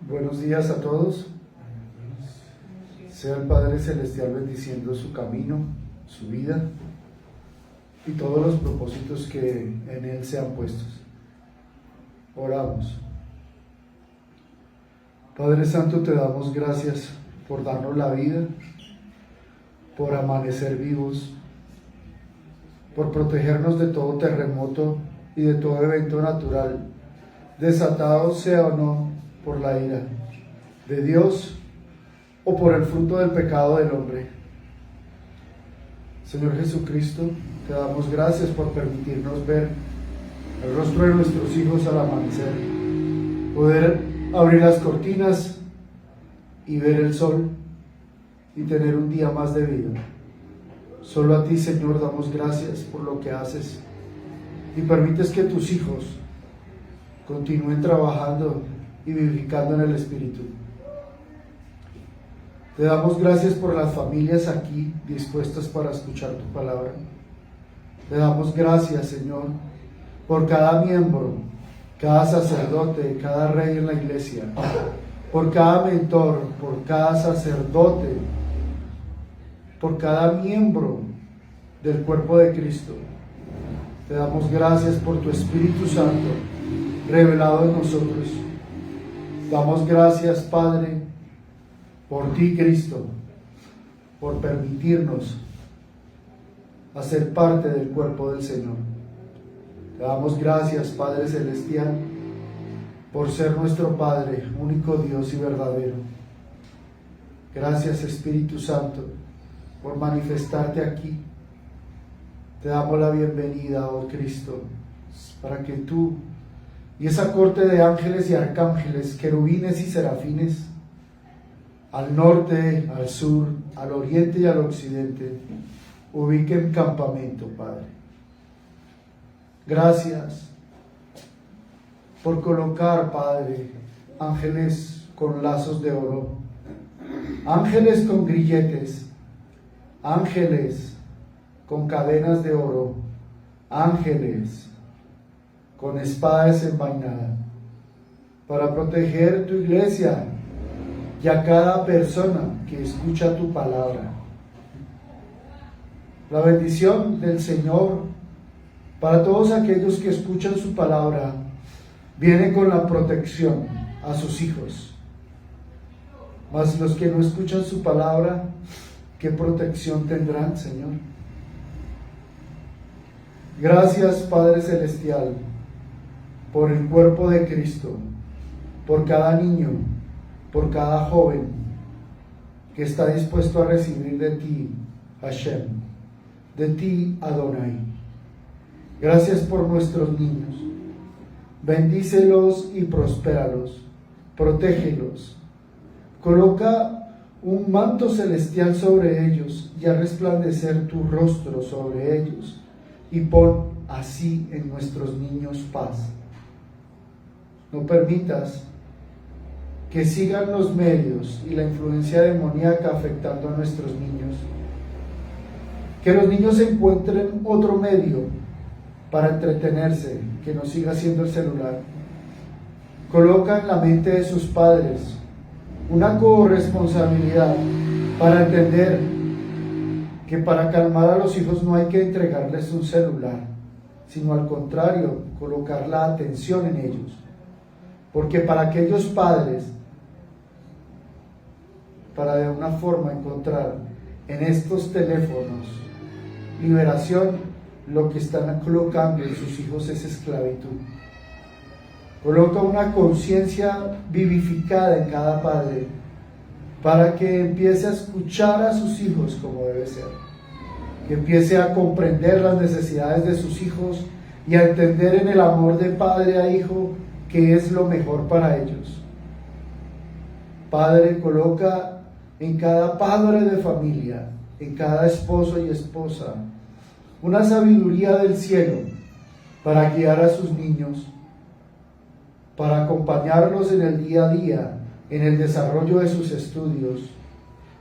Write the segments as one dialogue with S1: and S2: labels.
S1: Buenos días a todos. Sea el Padre Celestial bendiciendo su camino, su vida y todos los propósitos que en Él sean puestos. Oramos. Padre Santo, te damos gracias por darnos la vida, por amanecer vivos, por protegernos de todo terremoto y de todo evento natural, desatado sea o no por la ira de Dios o por el fruto del pecado del hombre. Señor Jesucristo, te damos gracias por permitirnos ver el rostro de nuestros hijos al amanecer, poder abrir las cortinas y ver el sol y tener un día más de vida. Solo a ti, Señor, damos gracias por lo que haces y permites que tus hijos continúen trabajando y vivificando en el Espíritu. Te damos gracias por las familias aquí dispuestas para escuchar tu palabra. Te damos gracias, Señor, por cada miembro, cada sacerdote, cada rey en la iglesia, por cada mentor, por cada sacerdote, por cada miembro del cuerpo de Cristo. Te damos gracias por tu Espíritu Santo revelado en nosotros. Damos gracias, Padre, por ti, Cristo, por permitirnos hacer parte del cuerpo del Señor. Te damos gracias, Padre Celestial, por ser nuestro Padre, único Dios y verdadero. Gracias, Espíritu Santo, por manifestarte aquí. Te damos la bienvenida, oh Cristo, para que tú y esa corte de ángeles y arcángeles, querubines y serafines, al norte, al sur, al oriente y al occidente, ubiquen campamento, Padre. Gracias por colocar, Padre, ángeles con lazos de oro, ángeles con grilletes, ángeles con cadenas de oro, ángeles con espada desenvainada, para proteger tu iglesia y a cada persona que escucha tu palabra. La bendición del Señor para todos aquellos que escuchan su palabra viene con la protección a sus hijos. Mas los que no escuchan su palabra, ¿qué protección tendrán, Señor? Gracias, Padre Celestial, por el cuerpo de Cristo, por cada niño, por cada joven que está dispuesto a recibir de ti, Hashem, de ti, Adonai. Gracias por nuestros niños. Bendícelos y prospéralos, protégelos. Coloca un manto celestial sobre ellos y haz resplandecer tu rostro sobre ellos, y pon así en nuestros niños paz. No permitas que sigan los medios y la influencia demoníaca afectando a nuestros niños. Que los niños encuentren otro medio para entretenerse, que no siga siendo el celular. Coloca en la mente de sus padres una corresponsabilidad para entender que para calmar a los hijos no hay que entregarles un celular, sino al contrario, colocar la atención en ellos. Porque para aquellos padres, para de una forma encontrar en estos teléfonos liberación, lo que están colocando en sus hijos es esclavitud. Coloca una conciencia vivificada en cada padre para que empiece a escuchar a sus hijos como debe ser, que empiece a comprender las necesidades de sus hijos y a entender en el amor de padre a hijo que es lo mejor para ellos. Padre, coloca en cada padre de familia, en cada esposo y esposa, una sabiduría del cielo para guiar a sus niños, para acompañarlos en el día a día, en el desarrollo de sus estudios,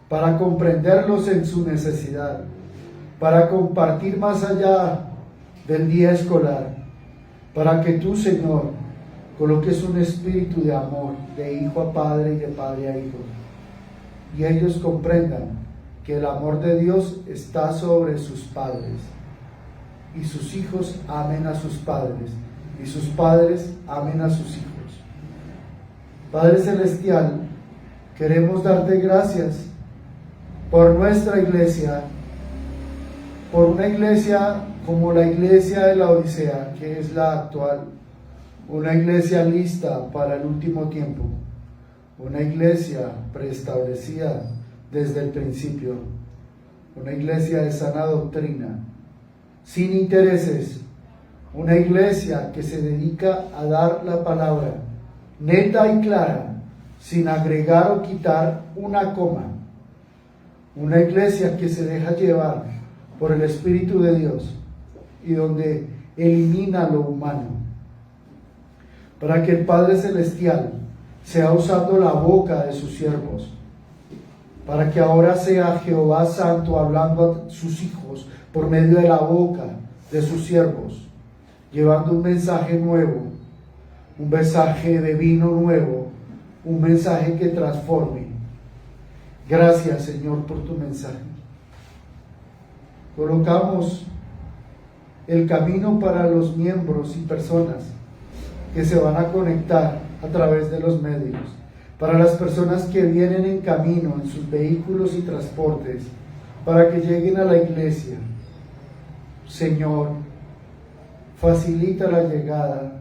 S1: para comprenderlos en su necesidad, para compartir más allá del día escolar, para que tú, Señor, coloques un espíritu de amor, de hijo a padre y de padre a hijo, y ellos comprendan que el amor de Dios está sobre sus padres, y sus hijos amen a sus padres, y sus padres amen a sus hijos. Padre Celestial, queremos darte gracias por nuestra iglesia, por una iglesia como la iglesia de la Odisea, que es la actual, una iglesia lista para el último tiempo, una iglesia preestablecida desde el principio, una iglesia de sana doctrina, sin intereses, una iglesia que se dedica a dar la palabra neta y clara, sin agregar o quitar una coma, una iglesia que se deja llevar por el Espíritu de Dios y donde elimina lo humano, para que el Padre Celestial sea usando la boca de sus siervos, para que ahora sea Jehová Santo hablando a sus hijos por medio de la boca de sus siervos, llevando un mensaje nuevo, un mensaje de vino nuevo, un mensaje que transforme. Gracias, Señor, por tu mensaje. Colocamos el camino para los miembros y personas que se van a conectar a través de los medios, para las personas que vienen en camino en sus vehículos y transportes, para que lleguen a la iglesia. Señor, facilita la llegada,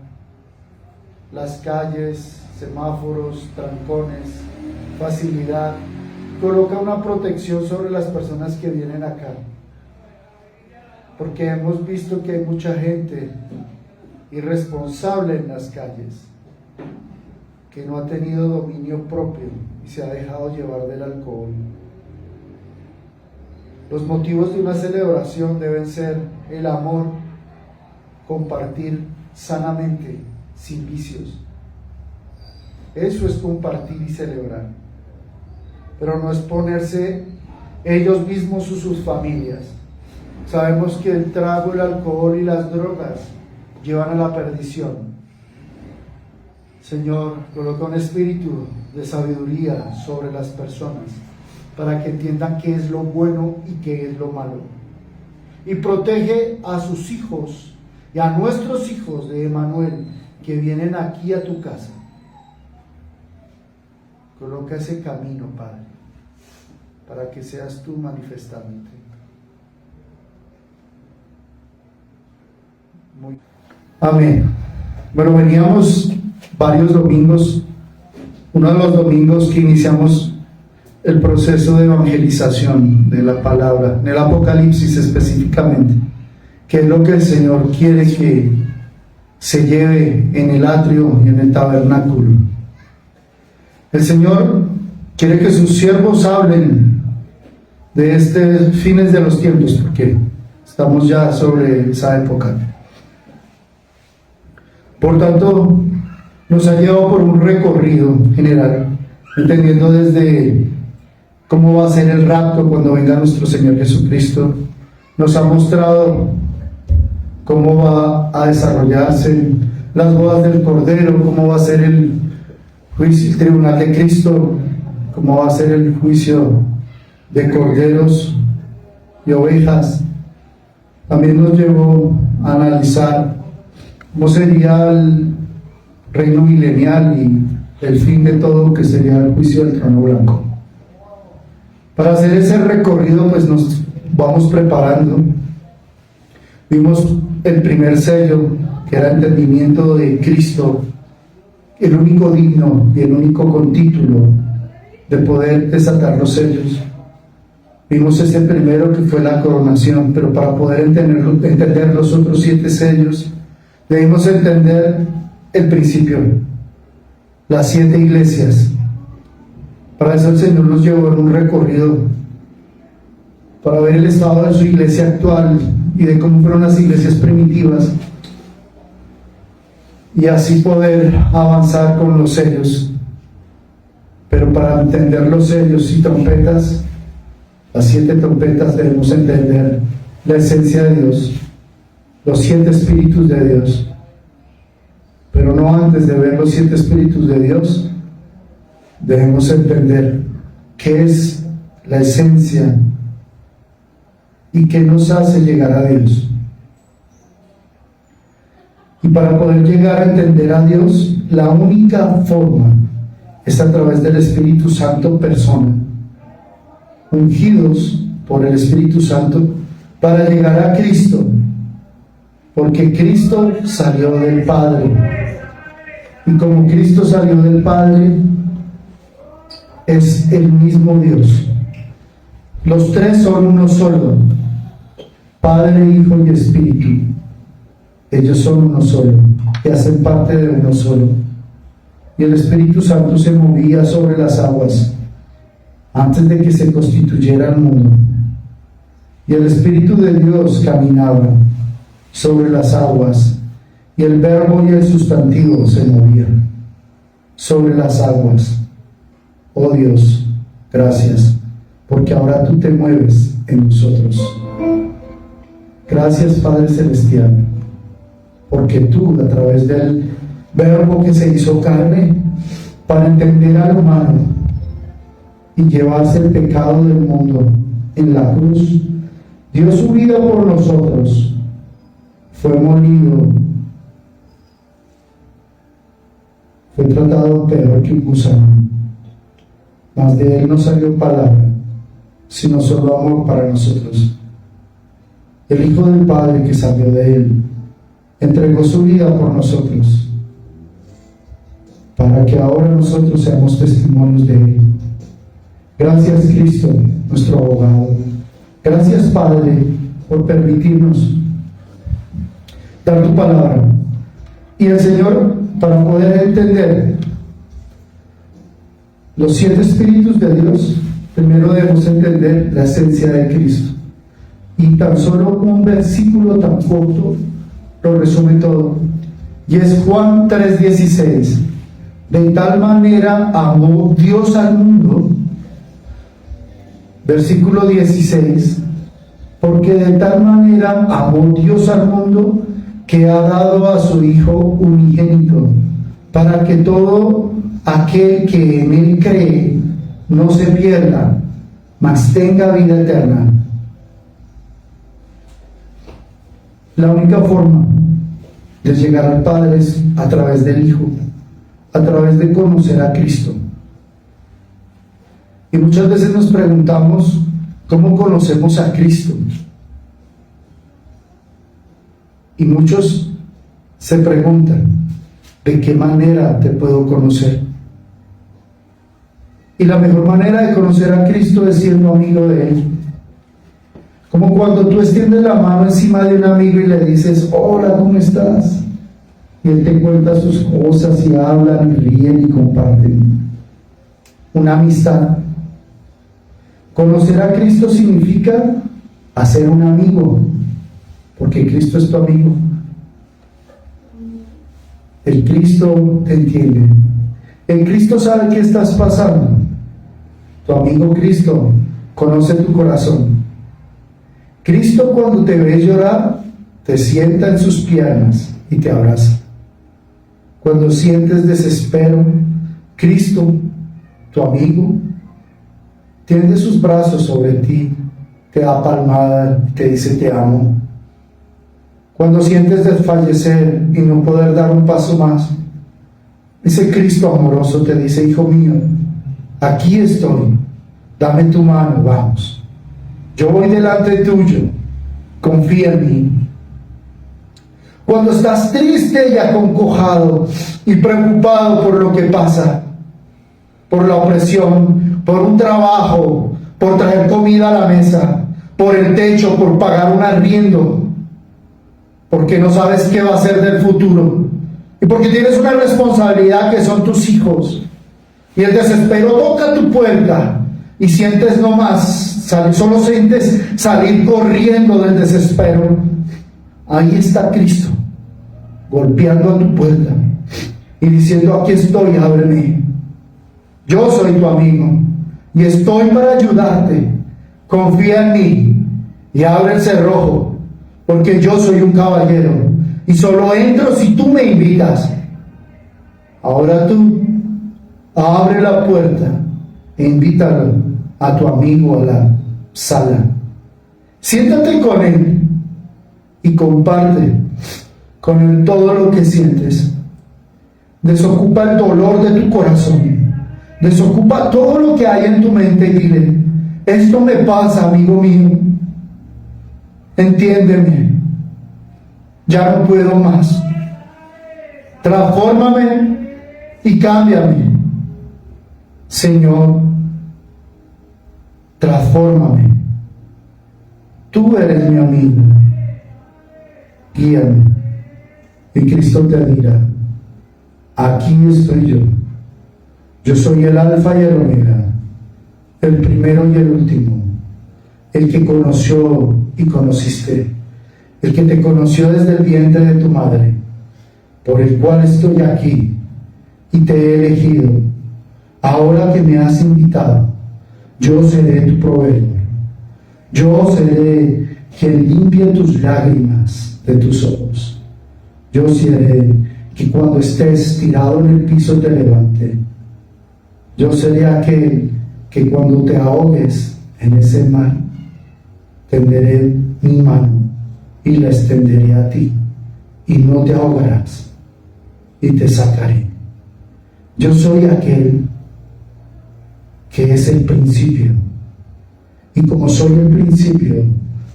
S1: las calles, semáforos, trancones, facilidad. Coloca una protección sobre las personas que vienen acá, porque hemos visto que hay mucha gente irresponsable en las calles, que no ha tenido dominio propio y se ha dejado llevar del alcohol. Los motivos de una celebración deben ser el amor, compartir sanamente, sin vicios. Eso es compartir y celebrar, pero no es ponerse ellos mismos o sus familias. Sabemos que el trago, el alcohol y las drogas llevan a la perdición. Señor, coloca un espíritu de sabiduría sobre las personas para que entiendan qué es lo bueno y qué es lo malo. Y protege a sus hijos y a nuestros hijos de Emanuel que vienen aquí a tu casa. Coloca ese camino, Padre, para que seas tú manifestándote. Amén. Bueno, veníamos varios domingos, uno de los domingos que iniciamos el proceso de evangelización de la palabra, en el Apocalipsis específicamente, que es lo que el Señor quiere que se lleve en el atrio y en el tabernáculo. El Señor quiere que sus siervos hablen de estos fines de los tiempos, porque estamos ya sobre esa época. Por tanto, nos ha llevado por un recorrido general, entendiendo desde cómo va a ser el rapto cuando venga nuestro Señor Jesucristo. Nos ha mostrado cómo va a desarrollarse las bodas del Cordero, cómo va a ser el juicio, el tribunal de Cristo, cómo va a ser el juicio de corderos y ovejas. También nos llevó a analizar cómo sería el reino milenial y el fin de todo, que sería el juicio del trono blanco. Para hacer ese recorrido, pues nos vamos preparando. Vimos el primer sello, que era el entendimiento de Cristo, el único digno y el único con título de poder desatar los sellos. Vimos ese primero, que fue la coronación, pero para poder entender los otros 7 sellos, debimos entender el principio, las 7 iglesias. Para eso el Señor nos llevó en un recorrido para ver el estado de su iglesia actual y de cómo fueron las iglesias primitivas, y así poder avanzar con los sellos. Pero para entender los sellos y trompetas, las 7 trompetas, debemos entender la esencia de Dios, los 7 espíritus de Dios. Pero no antes de ver los 7 espíritus de Dios, debemos entender qué es la esencia y qué nos hace llegar a Dios. Y para poder llegar a entender a Dios, la única forma es a través del Espíritu Santo persona, ungidos por el Espíritu Santo para llegar a Cristo, porque Cristo salió del Padre, y como Cristo salió del Padre, es el mismo Dios. Los 3 son uno solo, Padre, Hijo y Espíritu. Ellos son uno solo, que hacen parte de uno solo. Y el Espíritu Santo se movía sobre las aguas antes de que se constituyera el mundo. Y el Espíritu de Dios caminaba sobre las aguas, y el verbo y el sustantivo se movían sobre las aguas. Oh Dios, gracias, porque ahora tú te mueves en nosotros. Gracias, Padre Celestial, porque tú, a través del verbo que se hizo carne, para entender al humano y llevarse el pecado del mundo en la cruz, dio su vida por nosotros, fue molido, fue tratado peor que un gusano, mas de él no salió palabra, sino solo amor para nosotros. El Hijo del Padre que salió de él entregó su vida por nosotros, para que ahora nosotros seamos testimonios de él. Gracias, Cristo, nuestro abogado. Gracias, Padre, por permitirnos dar tu palabra. Y el Señor, para poder entender los 7 espíritus de Dios, primero debemos entender la esencia de Cristo. Y tan solo un versículo tan corto lo resume todo. Y es Juan 3:16. De tal manera amó Dios al mundo, versículo 16, porque de tal manera amó Dios al mundo que ha dado a su Hijo unigénito, para que todo aquel que en él cree no se pierda, mas tenga vida eterna. La única forma de llegar al Padre es a través del Hijo, a través de conocer a Cristo. Y muchas veces nos preguntamos, ¿cómo conocemos a Cristo? Y muchos se preguntan, ¿de qué manera te puedo conocer? Y la mejor manera de conocer a Cristo es siendo amigo de Él. Como cuando tú extiendes la mano encima de un amigo y le dices, hola, ¿cómo estás? Y él te cuenta sus cosas y hablan y ríen y comparten. Una amistad. Conocer a Cristo significa hacer un amigo, porque Cristo es tu amigo. El Cristo te entiende. El Cristo sabe qué estás pasando. Tu amigo Cristo conoce tu corazón. Cristo, cuando te ve llorar, te sienta en sus piernas y te abraza. Cuando sientes desespero, Cristo, tu amigo, tiende sus brazos sobre ti, te da palmada, te dice te amo. Cuando sientes desfallecer y no poder dar un paso más, ese Cristo amoroso te dice, hijo mío, aquí estoy, dame tu mano, vamos. Yo voy delante tuyo, confía en mí. Cuando estás triste y aconcojado y preocupado por lo que pasa, por la opresión, por un trabajo, por traer comida a la mesa, por el techo, por pagar un arriendo, porque no sabes qué va a ser del futuro, y porque tienes una responsabilidad que son tus hijos, y el desespero toca tu puerta, y sientes no más, solo sientes salir corriendo del desespero. Ahí está Cristo, golpeando a tu puerta y diciendo, aquí estoy, ábreme. Yo soy tu amigo y estoy para ayudarte. Confía en mí y abre el cerrojo, porque yo soy un caballero y solo entro si tú me invitas. Ahora tú abre la puerta e invítalo a tu amigo a la sala. Siéntate con él y comparte con él todo lo que sientes. Desocupa el dolor de tu corazón. Desocupa todo lo que hay en tu mente y dile: esto me pasa, amigo mío. Entiéndeme. Ya no puedo más. Transfórmame y cámbiame. Señor, transfórmame. Tú eres mi amigo. Guíame. Y Cristo te dirá: aquí estoy yo. Yo soy el Alfa y el Omega, el primero y el último, el que conoció y conociste, el que te conoció desde el vientre de tu madre, por el cual estoy aquí y te he elegido. Ahora que me has invitado, yo seré tu proveedor. Yo seré quien limpie tus lágrimas de tus ojos. Yo seré que cuando estés tirado en el piso te levante. Yo seré aquel que cuando te ahogues en ese mar, tenderé mi mano y la extenderé a ti, y no te ahogarás, y te sacaré. Yo soy aquel que es el principio, y como soy el principio,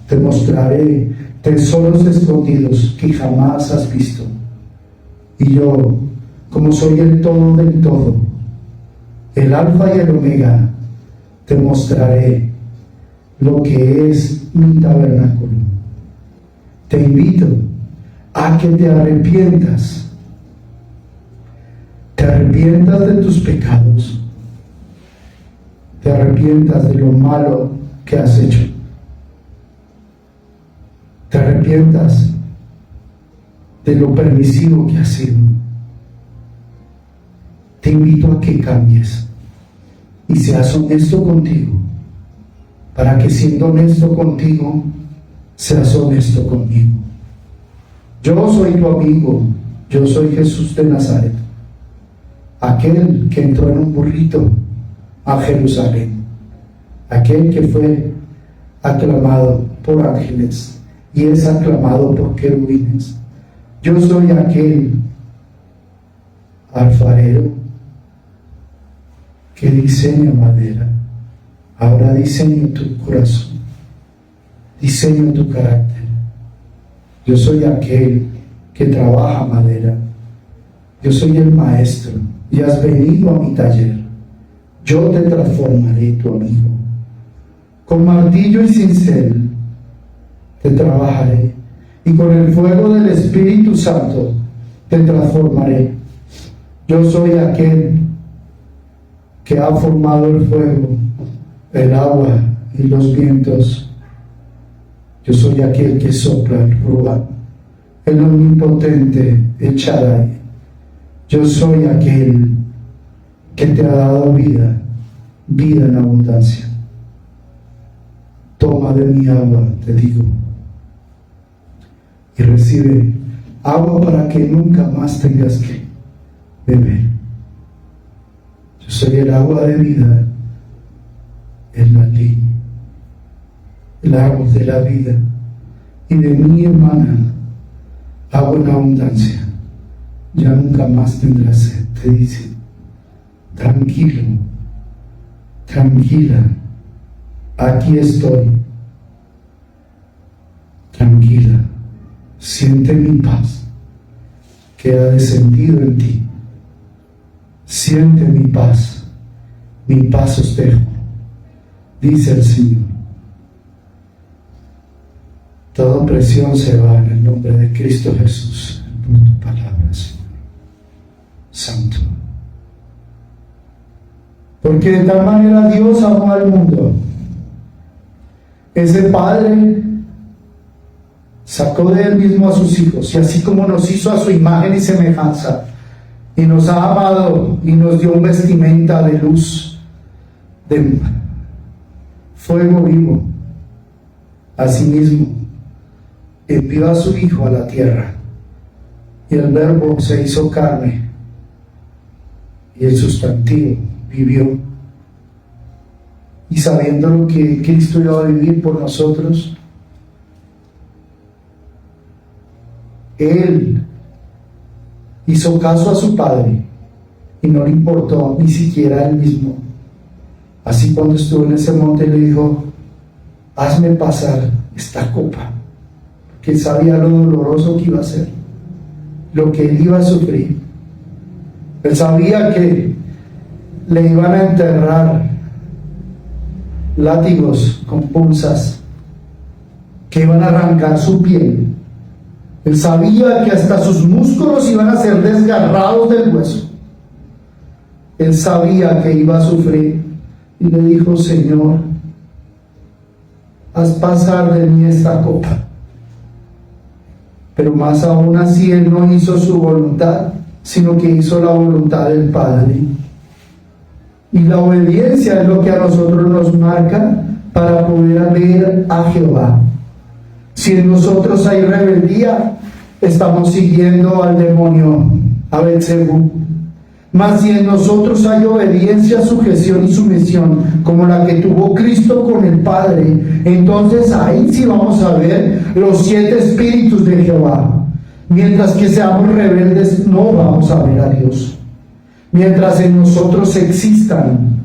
S1: te mostraré tesoros escondidos que jamás has visto. Y yo, como soy el todo del todo, el Alfa y el Omega, te mostraré lo que es mi tabernáculo. Te invito a que te arrepientas de tus pecados, te arrepientas de lo malo que has hecho, te arrepientas de lo permisivo que has sido. Te invito a que cambies y seas honesto contigo, para que siendo honesto contigo, seas honesto conmigo. Yo soy tu amigo, yo soy Jesús de Nazaret, aquel que entró en un burrito a Jerusalén, aquel que fue aclamado por ángeles y es aclamado por querubines. Yo soy aquel alfarero que diseña madera. Ahora diseño tu corazón, diseño tu carácter. Yo soy aquel que trabaja madera. Yo soy el maestro y has venido a mi taller. Yo te transformaré, tu amigo. Con martillo y cincel te trabajaré, y con el fuego del Espíritu Santo te transformaré. Yo soy aquel que ha formado el fuego, el agua y los vientos. Yo soy aquel que sopla el Ruach, el omnipotente, el Shaddai. Yo soy aquel que te ha dado vida, vida en abundancia. Toma de mi agua, te digo, y recibe agua para que nunca más tengas que beber. Yo soy el agua de vida, el lalí, el agua de la vida, y de mí emana agua en abundancia. Ya nunca más tendrás sed, te dice. Tranquilo, tranquila, aquí estoy. Tranquila, siente mi paz que ha descendido en ti. Siente mi paz os dejo, dice el Señor. Toda opresión se va en el nombre de Cristo Jesús, por tu palabra, Señor Santo. Porque de tal manera Dios amó al mundo. Ese Padre sacó de él mismo a sus hijos, y así como nos hizo a su imagen y semejanza, y nos ha amado y nos dio un vestimenta de luz, de fuego vivo, asimismo envió a su Hijo a la tierra, y el Verbo se hizo carne y el sustantivo, vivió. Y sabiendo lo que Cristo iba a vivir por nosotros, Él hizo caso a su Padre y no le importó ni siquiera a Él mismo. Así cuando estuvo en ese monte le dijo: hazme pasar esta copa, que Él sabía lo doloroso que iba a ser, lo que Él iba a sufrir. Él sabía que le iban a enterrar látigos con punzas, que iban a arrancar su piel. Él sabía que hasta sus músculos iban a ser desgarrados del hueso. Él sabía que iba a sufrir y le dijo: Señor, haz pasar de mí esta copa. Pero más aún así, Él no hizo su voluntad, sino que hizo la voluntad del Padre. Y la obediencia es lo que a nosotros nos marca para poder ver a Jehová. Si en nosotros hay rebeldía, estamos siguiendo al demonio, a Belcebú. Mas si en nosotros hay obediencia, sujeción y sumisión, como la que tuvo Cristo con el Padre, entonces ahí sí vamos a ver los 7 espíritus de Jehová. Mientras que seamos rebeldes, no vamos a ver a Dios. Mientras en nosotros existan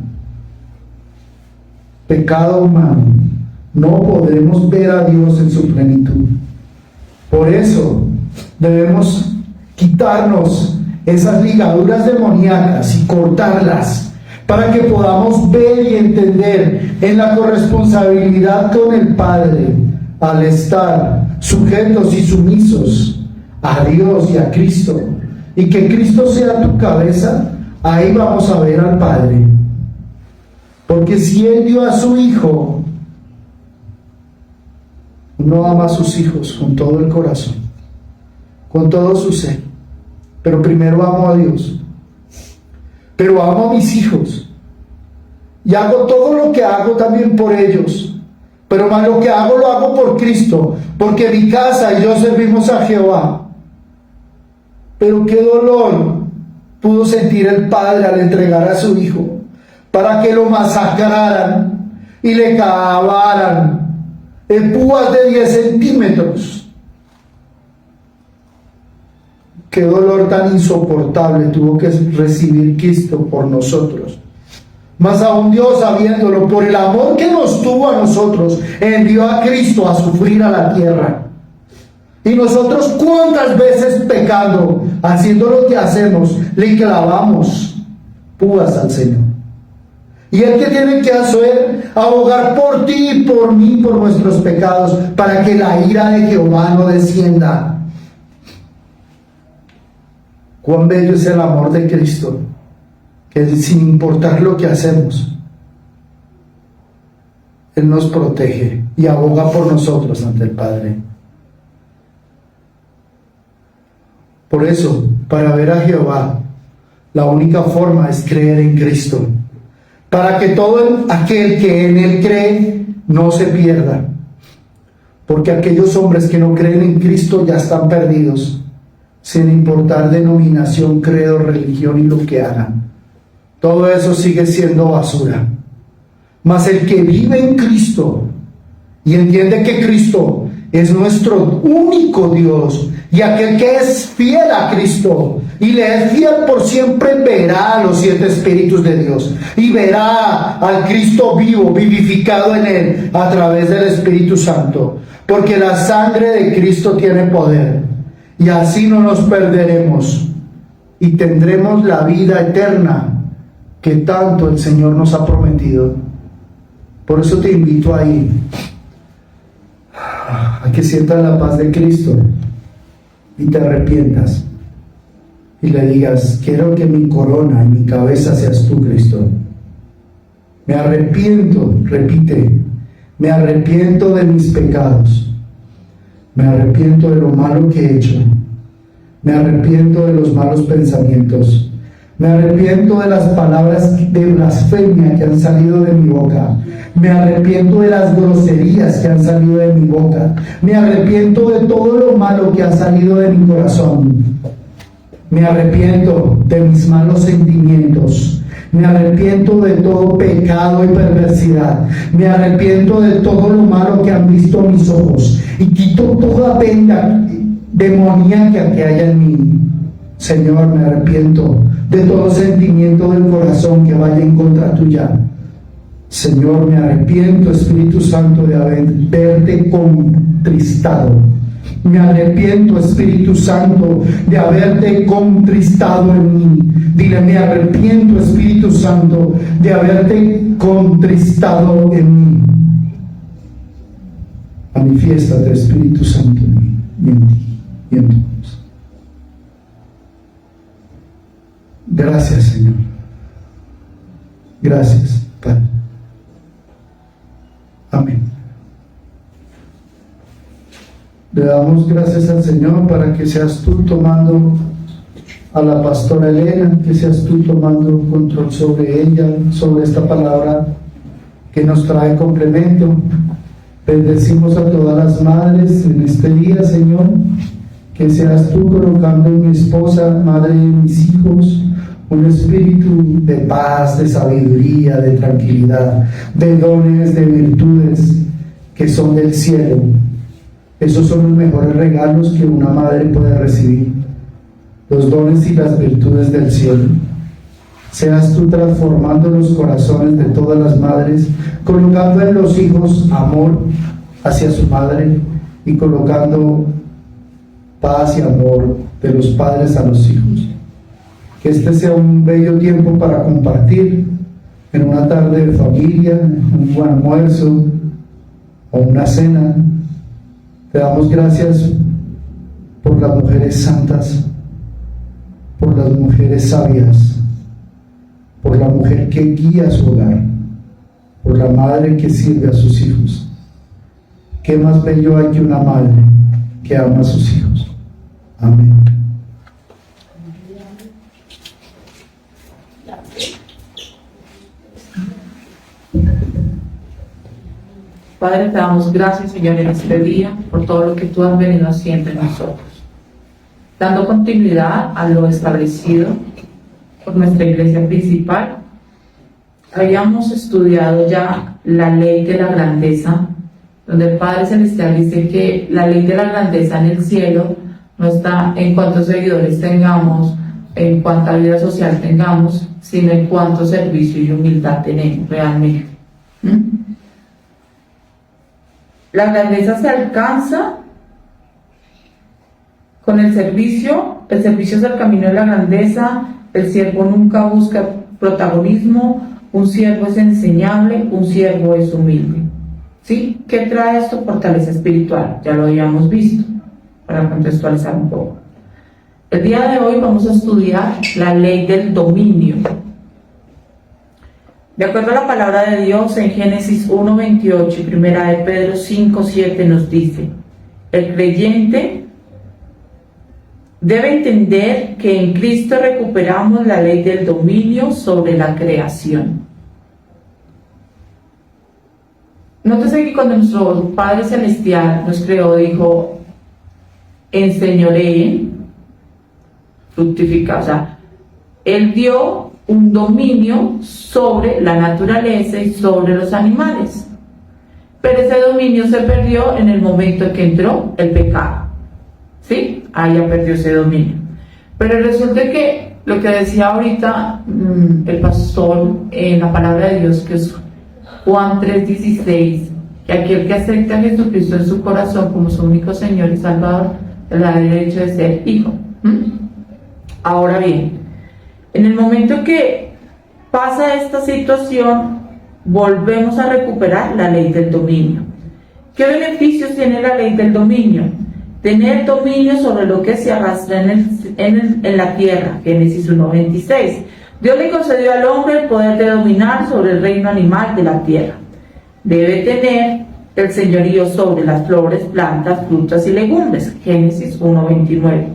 S1: pecado humano, no podremos ver a Dios en su plenitud. Por eso debemos quitarnos esas ligaduras demoníacas y cortarlas, para que podamos ver y entender en la corresponsabilidad con el Padre, al estar sujetos y sumisos a Dios y a Cristo, y que Cristo sea tu cabeza. Ahí vamos a ver al Padre. Porque si Él dio a su Hijo, uno ama a sus hijos con todo el corazón, con todo su ser. Pero primero amo a Dios. Pero amo a mis hijos. Y hago todo lo que hago también por ellos. Pero más lo que hago, lo hago por Cristo. Porque mi casa y yo servimos a Jehová. Pero qué dolor pudo sentir el Padre al entregar a su Hijo para que lo masacraran y le clavaran en púas de 10 centímetros. Qué dolor tan insoportable tuvo que recibir Cristo por nosotros. Más aún Dios, sabiéndolo, por el amor que nos tuvo a nosotros, envió a Cristo a sufrir a la tierra. Y nosotros, ¿cuántas veces pecando, haciendo lo que hacemos, le clavamos púas al Señor? Y Él que tiene que hacer, abogar por ti y por mí, por nuestros pecados, para que la ira de Jehová no descienda. Cuán bello es el amor de Cristo, que sin importar lo que hacemos, Él nos protege y aboga por nosotros ante el Padre. Por eso, para ver a Jehová, la única forma es creer en Cristo, para que todo aquel que en Él cree no se pierda, porque aquellos hombres que no creen en Cristo ya están perdidos, sin importar denominación, credo, religión y lo que hagan. Todo eso sigue siendo basura. Mas el que vive en Cristo y entiende que Cristo es nuestro único Dios, y aquel que es fiel a Cristo y le es fiel por siempre, verá a los 7 espíritus de Dios y verá al Cristo vivo, vivificado en él a través del Espíritu Santo, porque la sangre de Cristo tiene poder, y así no nos perderemos y tendremos la vida eterna que tanto el Señor nos ha prometido. Por eso te invito ahí a que sientas la paz de Cristo y te arrepientas y le digas: quiero que mi corona y mi cabeza seas tú, Cristo. Me arrepiento, repite, me arrepiento de mis pecados, me arrepiento de lo malo que he hecho, me arrepiento de los malos pensamientos, me arrepiento de las palabras de blasfemia que han salido de mi boca, me arrepiento de las groserías que han salido de mi boca, me arrepiento de todo lo malo que ha salido de mi corazón.
S2: Me arrepiento de mis malos sentimientos. Me arrepiento de todo pecado y perversidad. Me arrepiento de todo lo malo que han visto mis ojos. Y quito toda venda demoníaca que haya en mí. Señor, me arrepiento de todo sentimiento del corazón que vaya en contra tuya. Señor, me arrepiento, Espíritu Santo, de haberte contristado. Me arrepiento, Espíritu Santo, de haberte contristado en mí. Dile, me arrepiento, Espíritu Santo, de haberte contristado en mí. Manifiéstate, Espíritu Santo, en mí y en ti y en todos. Gracias, Señor. Gracias, Padre. Amén. Le damos gracias al Señor para que seas tú tomando a la pastora Elena, que seas tú tomando control sobre ella, sobre esta palabra que nos trae complemento. Bendecimos a todas las madres en este día, Señor, que seas tú colocando en mi esposa, madre de mis hijos, un espíritu de paz, de sabiduría, de tranquilidad, de dones, de virtudes que son del cielo. Esos son los mejores regalos que una madre puede recibir, los dones y las virtudes del cielo. Seas tú transformando los corazones de todas las madres, colocando en los hijos amor hacia su madre y colocando paz y amor de los padres a los hijos. Que este sea un bello tiempo para compartir en una tarde de familia, un buen almuerzo o una cena. Te damos gracias por las mujeres santas, por las mujeres sabias, por la mujer que guía su hogar, por la madre que sirve a sus hijos. ¿Qué más bello hay que una madre que ama a sus hijos? Amén.
S3: Padre, te damos gracias, Señor, en este día por todo lo que tú has venido haciendo en nosotros, dando continuidad a lo establecido por nuestra iglesia principal. Habíamos estudiado ya la ley de la grandeza, donde el Padre Celestial dice que la ley de la grandeza en el cielo no está en cuántos seguidores tengamos, en cuánta vida social tengamos, sino en cuánto servicio y humildad tenemos realmente. La grandeza se alcanza con el servicio es el camino de la grandeza, el siervo nunca busca protagonismo, un siervo es enseñable, un siervo es humilde. ¿Sí? ¿Qué trae esto? Fortaleza espiritual, ya lo habíamos visto, para contextualizar un poco. El día de hoy vamos a estudiar la ley del dominio. De acuerdo a la palabra de Dios, en Génesis 1:28 y 1 de Pedro 5:7 nos dice: el creyente debe entender que en Cristo recuperamos la ley del dominio sobre la creación. Nótese que cuando nuestro Padre Celestial nos creó, dijo: enseñoreen, fructificar. O sea, Él dio un dominio sobre la naturaleza y sobre los animales. Pero ese dominio se perdió en el momento en que entró el pecado. ¿Sí? Ahí ya perdió ese dominio. Pero resulta que lo que decía ahorita el pastor en la palabra de Dios, que es Juan 3:16, que aquel que acepta a Jesucristo en su corazón como su único Señor y Salvador, le da derecho de ser hijo. Ahora bien, en el momento que pasa esta situación, volvemos a recuperar la ley del dominio. ¿Qué beneficios tiene la ley del dominio? Tener dominio sobre lo que se arrastra en la tierra, Génesis 1:26. Dios le concedió al hombre el poder de dominar sobre el reino animal de la tierra. Debe tener el señorío sobre las flores, plantas, frutas y legumbres, Génesis 1:29.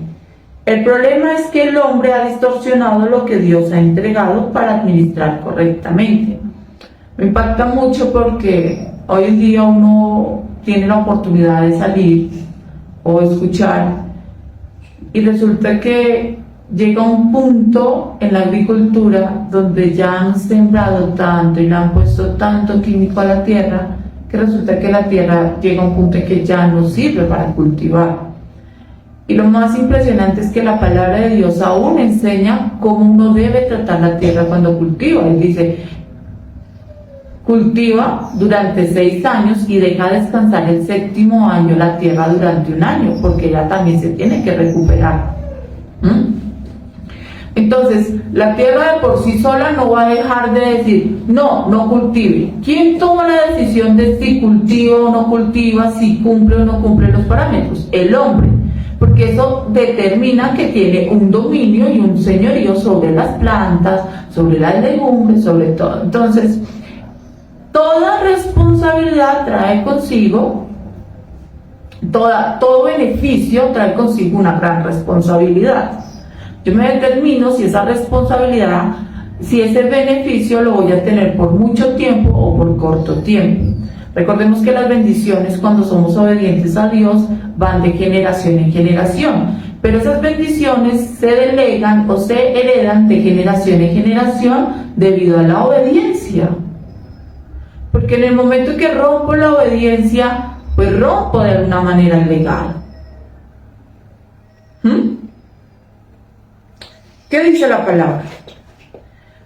S3: El problema es que el hombre ha distorsionado lo que Dios ha entregado para administrar correctamente. Me impacta mucho porque hoy en día uno tiene la oportunidad de salir o escuchar y resulta que llega un punto en la agricultura donde ya han sembrado tanto y le han puesto tanto químico a la tierra que resulta que la tierra llega a un punto en que ya no sirve para cultivar. Y lo más impresionante es que la palabra de Dios aún enseña cómo uno debe tratar la tierra cuando cultiva. Él dice, cultiva durante 6 años y deja descansar el 7º año la tierra durante 1 año, porque ella también se tiene que recuperar. Entonces, la tierra de por sí sola no va a dejar de decir, no cultive. ¿Quién toma la decisión de si cultiva o no cultiva, si cumple o no cumple los parámetros? El hombre, porque eso determina que tiene un dominio y un señorío sobre las plantas, sobre las legumbres, sobre todo. Entonces, toda responsabilidad trae consigo, todo beneficio trae consigo una gran responsabilidad. Yo me determino si esa responsabilidad, si ese beneficio lo voy a tener por mucho tiempo o por corto tiempo. Recordemos que las bendiciones, cuando somos obedientes a Dios, van de generación en generación, pero esas bendiciones se delegan o se heredan de generación en generación debido a la obediencia. Porque en el momento que rompo la obediencia, pues rompo de alguna manera el legado. ¿Qué dice la palabra?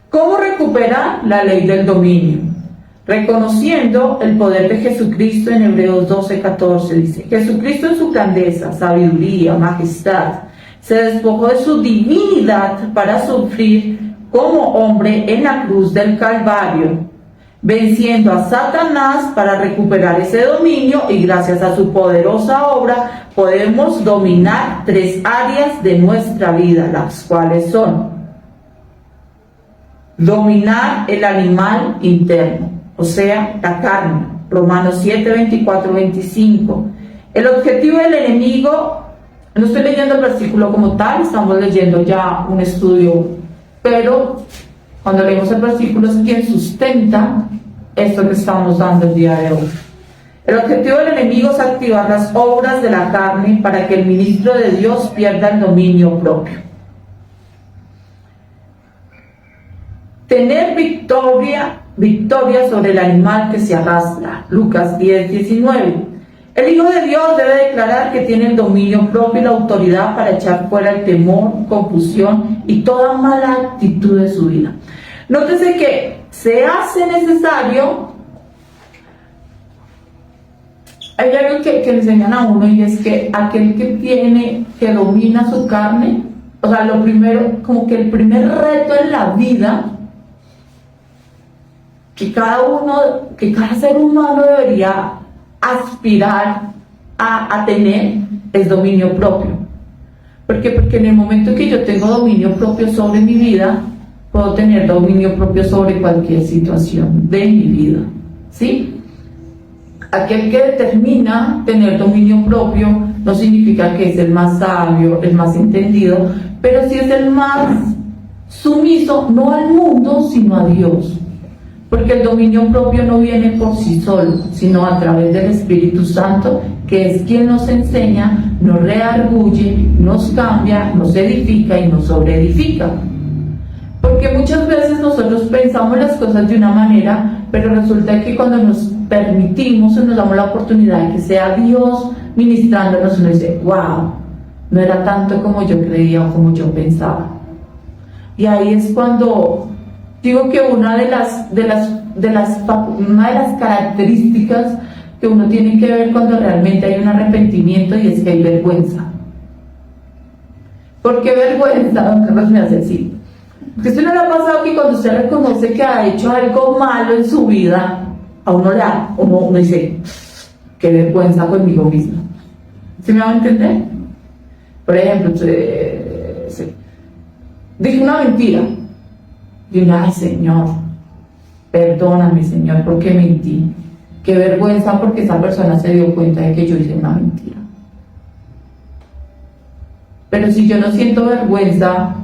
S3: ¿Cómo recuperar la ley del dominio? Reconociendo el poder de Jesucristo. En Hebreos 12:14 dice, Jesucristo en su grandeza, sabiduría, majestad, se despojó de su divinidad para sufrir como hombre en la cruz del Calvario, venciendo a Satanás para recuperar ese dominio, y gracias a su poderosa obra podemos dominar 3 áreas de nuestra vida, las cuales son: dominar el animal interno, o sea, la carne, Romanos 7, 24, 25. El objetivo del enemigo, no estoy leyendo el versículo como tal, estamos leyendo ya un estudio, pero cuando leemos el versículo es quien sustenta esto que estamos dando el día de hoy. El objetivo del enemigo es activar las obras de la carne para que el ministro de Dios pierda el dominio propio. Tener victoria sobre el animal que se arrastra. Lucas 10, 19. El Hijo de Dios debe declarar que tiene el dominio propio y la autoridad para echar fuera el temor, confusión y toda mala actitud de su vida. Nótese que se hace necesario. Hay algo que le enseñan a uno, y es que aquel que domina su carne, o sea, lo primero, como que el primer reto en la vida que cada ser humano debería aspirar a tener es dominio propio. Porque en el momento que yo tengo dominio propio sobre mi vida, puedo tener dominio propio sobre cualquier situación de mi vida, ¿sí? Aquel que determina tener dominio propio no significa que es el más sabio, el más entendido, pero sí es el más sumiso, no al mundo, sino a Dios. Porque el dominio propio no viene por sí solo, sino a través del Espíritu Santo, que es quien nos enseña, nos redarguye, nos cambia, nos edifica y nos sobreedifica. Porque muchas veces nosotros pensamos las cosas de una manera, pero resulta que cuando nos permitimos o nos damos la oportunidad de que sea Dios ministrándonos, uno dice, wow, no era tanto como yo creía o como yo pensaba. Y ahí es cuando digo que una de las características que uno tiene que ver cuando realmente hay un arrepentimiento, y es que hay vergüenza. ¿Por qué vergüenza? Don Carlos me hace así. Porque usted no le ha pasado que cuando usted reconoce que ha hecho algo malo en su vida, a uno dice, qué vergüenza conmigo mismo. ¿Sí me va a entender? Por ejemplo, dije una mentira. Y uno, ay Señor, perdóname Señor, porque mentí. Qué vergüenza, porque esa persona se dio cuenta de que yo hice una mentira. Pero si yo no siento vergüenza,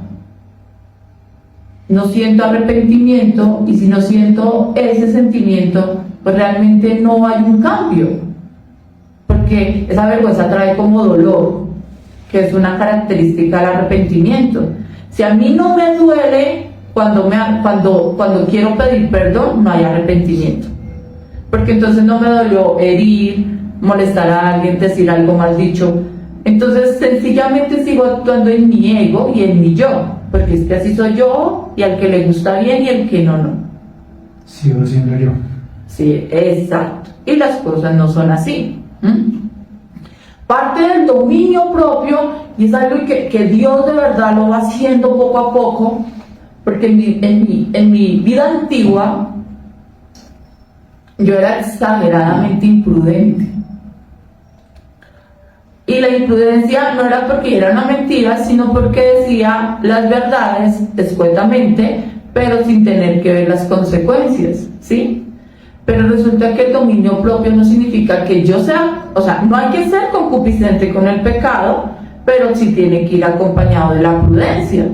S3: no siento arrepentimiento, y si no siento ese sentimiento, pues realmente no hay un cambio, porque esa vergüenza trae como dolor, que es una característica del arrepentimiento. Si a mí no me duele cuando quiero pedir perdón, no hay arrepentimiento. Porque entonces no me dolió herir, molestar a alguien, decir algo mal dicho. Entonces sencillamente sigo actuando en mi ego y en mi yo. Porque es que así soy yo, y al que le gusta bien y al que no, no.
S2: Sigo siendo yo.
S3: Sí, exacto. Y las cosas no son así. Parte del dominio propio, y es algo que Dios de verdad lo va haciendo poco a poco, porque en mi vida antigua yo era exageradamente imprudente. Y la imprudencia no era porque era una mentira, sino porque decía las verdades escuetamente, pero sin tener que ver las consecuencias, ¿sí? Pero resulta que el dominio propio no significa que yo sea, o sea, no hay que ser concupiscente con el pecado, pero sí tiene que ir acompañado de la prudencia,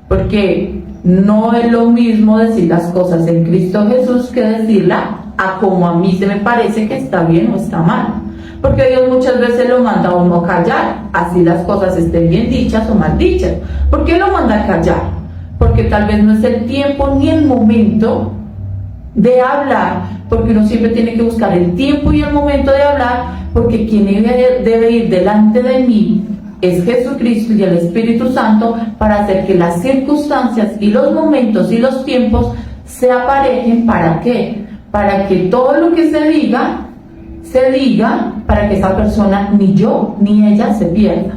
S3: porque no es lo mismo decir las cosas en Cristo Jesús que decirla a como a mí se me parece que está bien o está mal. Porque Dios muchas veces lo manda a uno a callar, así las cosas estén bien dichas o mal dichas. ¿Por qué lo manda a callar? Porque tal vez no es el tiempo ni el momento de hablar, porque uno siempre tiene que buscar el tiempo y el momento de hablar, porque quien debe ir delante de mí es Jesucristo y el Espíritu Santo, para hacer que las circunstancias y los momentos y los tiempos se aparejen. ¿Para qué? Para que todo lo que se diga para que esa persona, ni yo ni ella, se pierda.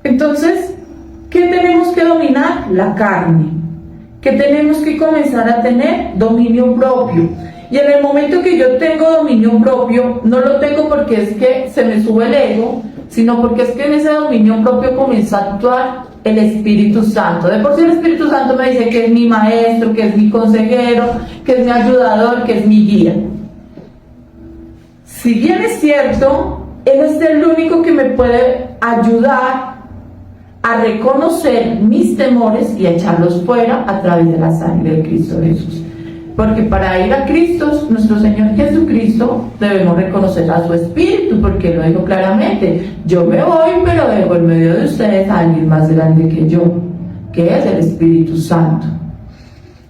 S3: Entonces, ¿qué tenemos que dominar? La carne. ¿Qué tenemos que comenzar a tener? Dominio propio. Y en el momento que yo tengo dominio propio, no lo tengo porque es que se me sube el ego, sino porque es que en ese dominio propio comienza a actuar el Espíritu Santo. De por sí el Espíritu Santo me dice que es mi maestro, que es mi consejero, que es mi ayudador, que es mi guía. Si bien es cierto, Él es el único que me puede ayudar a reconocer mis temores y a echarlos fuera a través de la sangre de Cristo Jesús. Porque para ir a Cristo, nuestro Señor Jesucristo, debemos reconocer a su Espíritu, porque Él lo dijo claramente: yo me voy, pero dejo en medio de ustedes a alguien más grande que yo, que es el Espíritu Santo.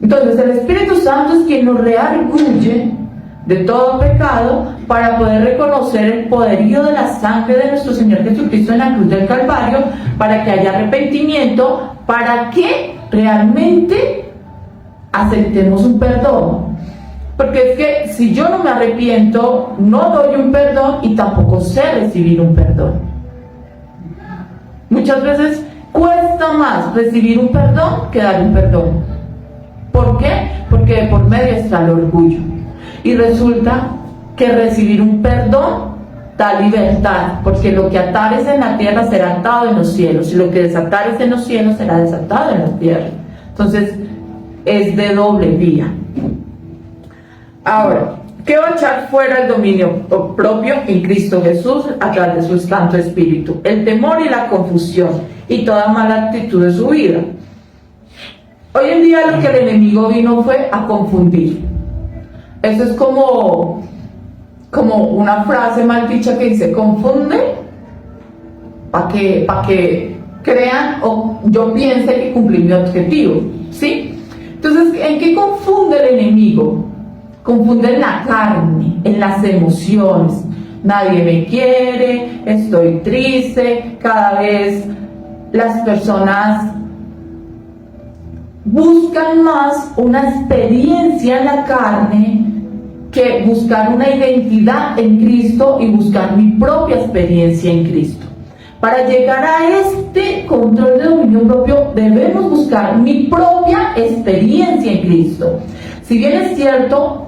S3: Entonces el Espíritu Santo es quien nos reargulle de todo pecado, para poder reconocer el poderío de la sangre de nuestro Señor Jesucristo en la cruz del Calvario, para que haya arrepentimiento, para que realmente aceptemos un perdón. Porque es que si yo no me arrepiento, no doy un perdón y tampoco sé recibir un perdón. Muchas veces cuesta más recibir un perdón que dar un perdón. ¿Por qué? Porque de por medio está el orgullo. Y resulta que recibir un perdón da libertad, porque lo que atares en la tierra será atado en los cielos, y lo que desatares en los cielos será desatado en la tierra. Entonces es de doble vía. Ahora, ¿qué va a echar fuera el dominio propio en Cristo Jesús a través de su Santo Espíritu? El temor y la confusión y toda mala actitud de su vida. Hoy en día lo que el enemigo vino fue a confundir. Eso es como una frase mal dicha que dice: confunde para que crean o yo piense que cumplí mi objetivo, ¿sí? Entonces, ¿en qué confunde el enemigo? Confunde en la carne, en las emociones. Nadie me quiere, estoy triste. Cada vez las personas buscan más una experiencia en la carne que buscar una identidad en Cristo y buscar mi propia experiencia en Cristo. Para llegar a este control de dominio propio, debemos buscar mi propia experiencia en Cristo. Si bien es cierto,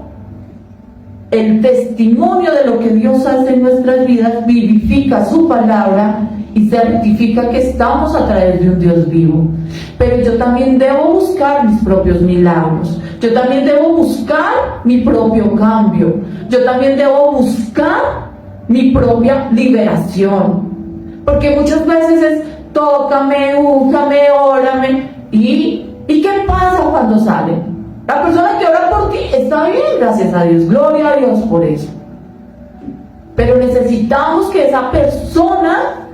S3: el testimonio de lo que Dios hace en nuestras vidas vivifica su palabra y certifica que estamos a través de un Dios vivo. Pero yo también debo buscar mis propios milagros. Yo también debo buscar mi propio cambio. Yo también debo buscar mi propia liberación. Porque muchas veces es: tócame, úngame, órame. ¿Y qué pasa cuando sale? La persona que ora por ti está bien, gracias a Dios, gloria a Dios por eso. Pero necesitamos que esa persona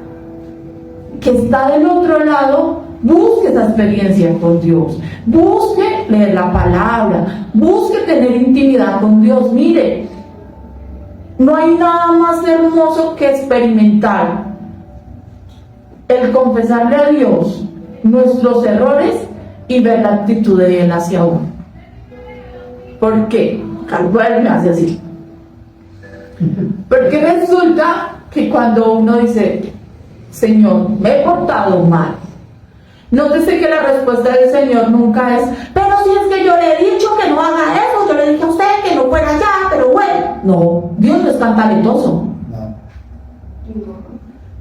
S3: que está del otro lado, busque esa experiencia con Dios, busque leer la palabra, busque tener intimidad con Dios. Mire, no hay nada más hermoso que experimentar el confesarle a Dios nuestros errores y ver la actitud de Él hacia uno. ¿Por qué? Calcular me hace así. Porque resulta que cuando uno dice, Señor, me he portado mal, nótese que la respuesta del Señor nunca es, pero si es que yo le he dicho que no haga eso, yo le dije a usted que no fuera allá, pero bueno. No, Dios no es tan talentoso.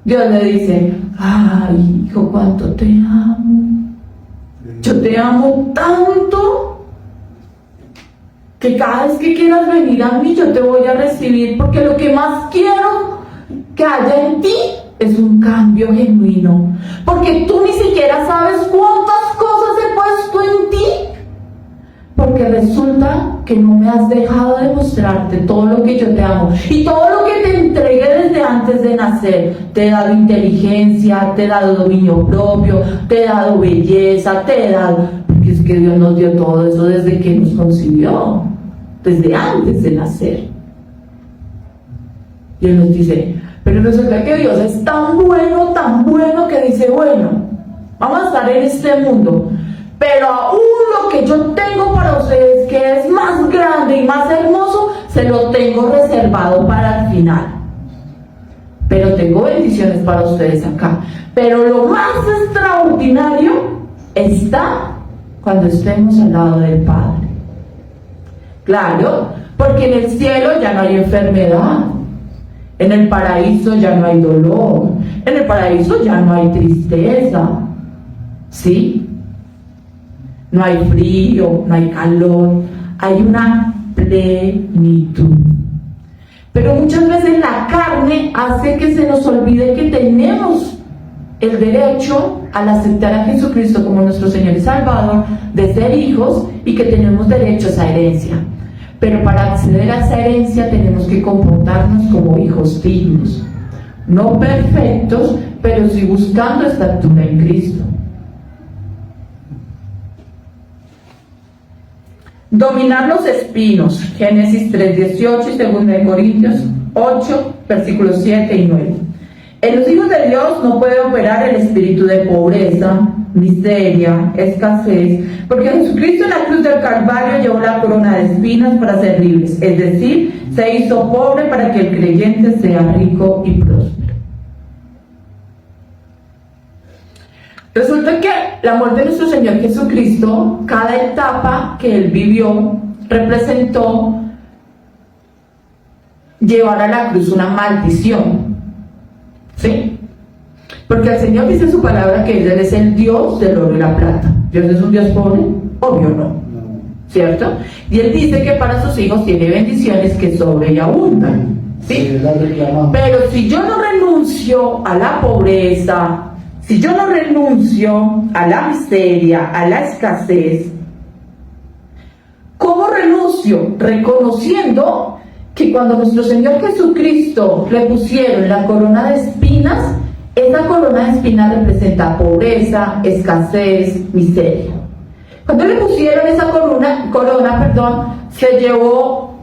S3: Dios le dice, ay, hijo, cuánto te amo. Yo te amo tanto que cada vez que quieras venir a mí, yo te voy a recibir, porque lo que más quiero que haya en ti es un cambio genuino, porque tú ni siquiera sabes cuántas cosas he puesto en ti, porque resulta que no me has dejado de mostrarte todo lo que yo te amo y todo lo que te entregué desde antes de nacer. Te he dado inteligencia, te he dado dominio propio, te he dado belleza, te he dado, porque es que Dios nos dio todo eso desde que nos concibió, desde antes de nacer. Y Él nos dice, pero resulta que Dios es tan bueno que dice, bueno, vamos a estar en este mundo, pero aún lo que yo tengo para ustedes, que es más grande y más hermoso, se lo tengo reservado para el final. Pero tengo bendiciones para ustedes acá. Pero lo más extraordinario está cuando estemos al lado del Padre. Claro, porque en el cielo ya no hay enfermedad. En el paraíso ya no hay dolor. En el paraíso ya no hay tristeza. ¿Sí? No hay frío, no hay calor. Hay una plenitud. Pero muchas veces la carne hace que se nos olvide que tenemos el derecho al aceptar a Jesucristo como nuestro Señor y Salvador, de ser hijos, y que tenemos derecho a esa herencia. Pero para acceder a esa herencia tenemos que comportarnos como hijos dignos, no perfectos, pero sí buscando estatura en Cristo. Dominar los espinos, Génesis 3:18 y 2 Corintios 8, versículos 7 y 9. En los hijos de Dios no puede operar el espíritu de pobreza, miseria, escasez, porque Jesucristo en la cruz del Calvario llevó la corona de espinas para ser libres, es decir, se hizo pobre para que el creyente sea rico y próspero. Resulta que la muerte de nuestro Señor Jesucristo, cada etapa que Él vivió, representó llevar a la cruz una maldición. ¿Sí? Porque el Señor dice en su palabra que Él es el Dios del oro y la plata. ¿Dios es un Dios pobre? Obvio no. ¿Cierto? Y Él dice que para sus hijos tiene bendiciones que sobre y abundan. ¿Sí? Pero si yo no renuncio a la pobreza, si yo no renuncio a la miseria, a la escasez, ¿cómo renuncio? Reconociendo que cuando nuestro Señor Jesucristo le pusieron la corona de espinas, esa corona de espinas representa pobreza, escasez, miseria. Cuando le pusieron esa corona, se llevó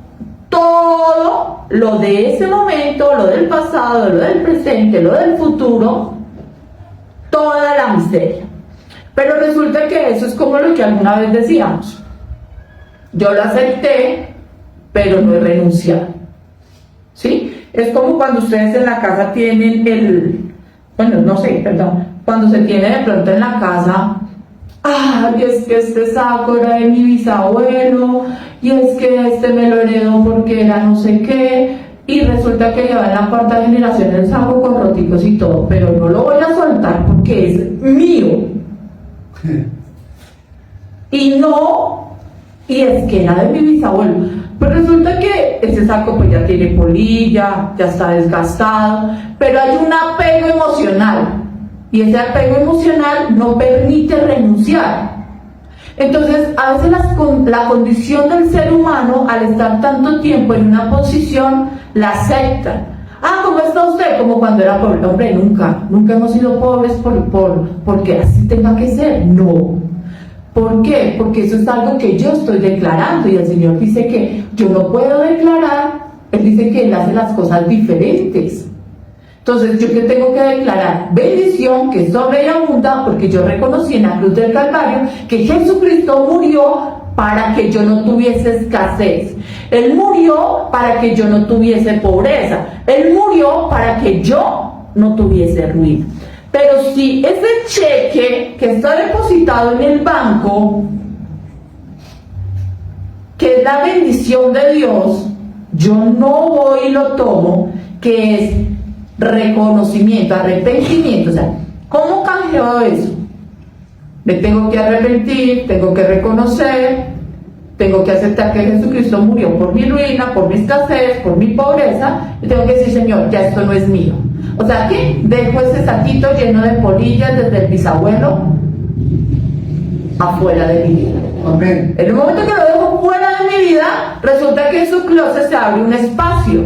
S3: todo lo de ese momento, lo del pasado, lo del presente, lo del futuro, toda la miseria. Pero resulta que eso es como lo que alguna vez decíamos: yo lo acepté, pero no he renunciado. ¿Sí? Es como cuando ustedes en la casa tienen cuando se tiene de pronto en la casa, ay, es que este saco era de mi bisabuelo, y es que este me lo heredó porque era no sé qué, y resulta que lleva en la cuarta generación el saco con roticos y todo, pero no lo voy a soltar porque es mío. Y es que era de mi bisabuelo. Pero resulta que ese saco pues ya tiene polilla, ya está desgastado, pero hay un apego emocional, y ese apego emocional no permite renunciar. Entonces, a veces la condición del ser humano, al estar tanto tiempo en una posición, la acepta. Ah, ¿cómo está usted? Como cuando era pobre. Hombre, nunca hemos sido pobres porque así tenga que ser. No. ¿Por qué? Porque eso es algo que yo estoy declarando y el Señor dice que yo no puedo declarar. Él dice que Él hace las cosas diferentes. Entonces, ¿yo qué tengo que declarar? Bendición que sobre y abunda, porque yo reconocí en la cruz del Calvario que Jesucristo murió para que yo no tuviese escasez. Él murió para que yo no tuviese pobreza. Él murió para que yo no tuviese ruina. Pero si ese cheque que está depositado en el banco, que es la bendición de Dios, yo no voy y lo tomo, que es reconocimiento, arrepentimiento. O sea, ¿cómo canjeo eso? Me tengo que arrepentir, tengo que reconocer, tengo que aceptar que Jesucristo murió por mi ruina, por mi escasez, por mi pobreza, y tengo que decir, Señor, ya esto no es mío. O sea que dejo ese saquito lleno de polillas desde el bisabuelo afuera de mi vida.
S1: Amén.
S3: En el momento que lo dejo fuera de mi vida, resulta que en su closet se abre un espacio,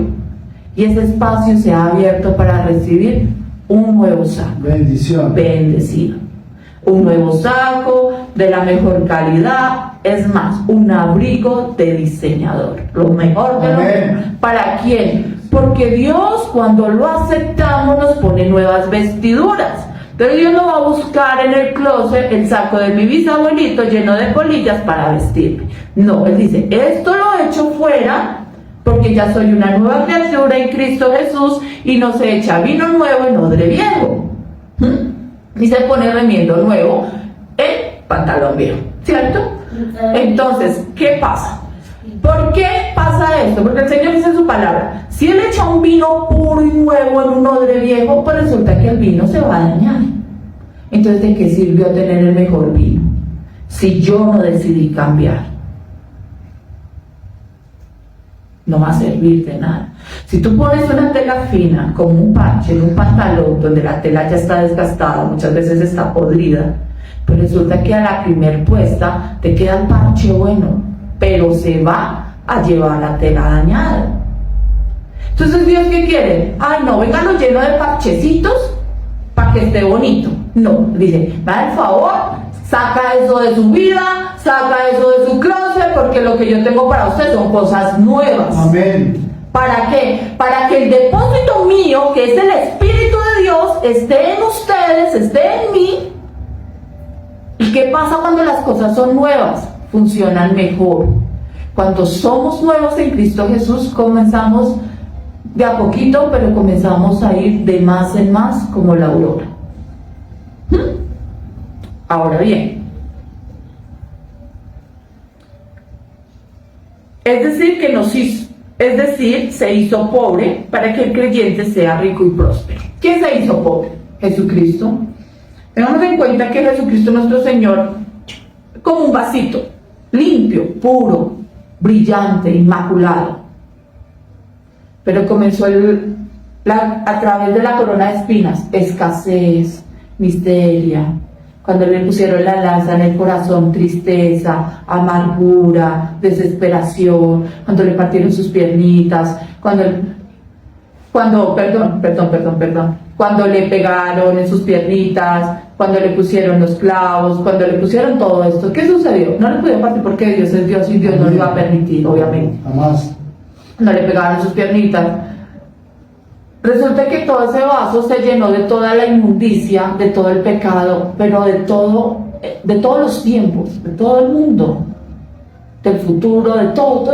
S3: y ese espacio se ha abierto para recibir un nuevo saco.
S1: Bendición.
S3: Bendecido. Un nuevo saco de la mejor calidad, es más, un abrigo de diseñador, lo mejor de lo mejor. ¿Para quién? Porque Dios, cuando lo aceptamos, nos pone nuevas vestiduras. Pero Dios no va a buscar en el closet el saco de mi bisabuelito lleno de polillas para vestirme. No, Él dice, esto lo he hecho fuera porque ya soy una nueva criatura en Cristo Jesús y no se echa vino nuevo en odre viejo. Y se pone remiendo nuevo en pantalón viejo, ¿cierto? Entonces, ¿qué pasa? ¿Por qué pasa esto? Porque el Señor dice en su palabra, si Él echa un vino puro y nuevo en un odre viejo, pues resulta que el vino se va a dañar. Entonces, ¿de qué sirvió tener el mejor vino si yo no decidí cambiar? No va a servir de nada. Si tú pones una tela fina como un parche en un pantalón donde la tela ya está desgastada, muchas veces está podrida, pues resulta que a la primer puesta te queda el parche bueno, pero se va a llevar la tela dañada. Entonces, ¿Dios qué quiere? Ay, no, véngalo lleno de parchecitos para que esté bonito. No, dice, me da el favor, saca eso de su vida, saca eso de su closet, porque lo que yo tengo para usted son cosas nuevas.
S1: Amén.
S3: ¿Para qué? Para que el depósito mío, que es el Espíritu de Dios, esté en ustedes, esté en mí. ¿Y qué pasa cuando las cosas son nuevas? Funcionan mejor. Cuando somos nuevos en Cristo Jesús, comenzamos de a poquito, pero comenzamos a ir de más en más como la aurora. Ahora bien, se hizo pobre para que el creyente sea rico y próspero. ¿Quién se hizo pobre? Jesucristo. Tengamos en cuenta que Jesucristo nuestro Señor, como un vasito, limpio, puro, brillante, inmaculado. Pero comenzó a través de la corona de espinas, escasez, miseria. Cuando le pusieron la lanza en el corazón, tristeza, amargura, desesperación. Cuando le partieron sus piernitas, cuando le pegaron en sus piernitas, cuando le pusieron los clavos, cuando le pusieron todo esto, ¿qué sucedió? No le pudo partir porque Dios es Dios y Dios no lo iba a permitir, obviamente.
S1: Jamás.
S3: Cuando le pegaron sus piernitas, resulta que todo ese vaso se llenó de toda la inmundicia, de todo el pecado, pero de todos los tiempos, de todo el mundo, del futuro, de todo.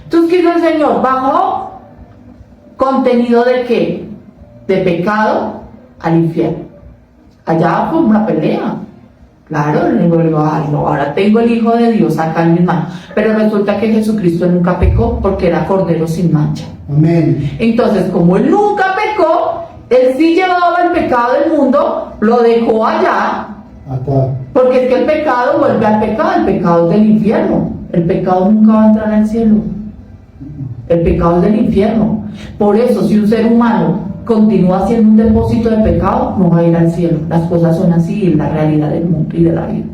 S3: Entonces, ¿qué hizo el Señor? Bajó contenido de ¿qué? De pecado al infierno. Allá fue una pelea. Claro, le digo, ay, no, ahora tengo el Hijo de Dios acá en mis manos. Pero resulta que Jesucristo nunca pecó porque era cordero sin mancha.
S1: Amén.
S3: Entonces, como Él nunca pecó, Él sí llevaba el pecado del mundo, lo dejó allá.
S1: Acá.
S3: Porque es que el pecado vuelve al pecado, el pecado es del infierno. El pecado nunca va a entrar al cielo. El pecado es del infierno. Por eso, si un ser humano continúa siendo un depósito de pecado, no va a ir al cielo. Las cosas son así en la realidad del mundo y de la vida.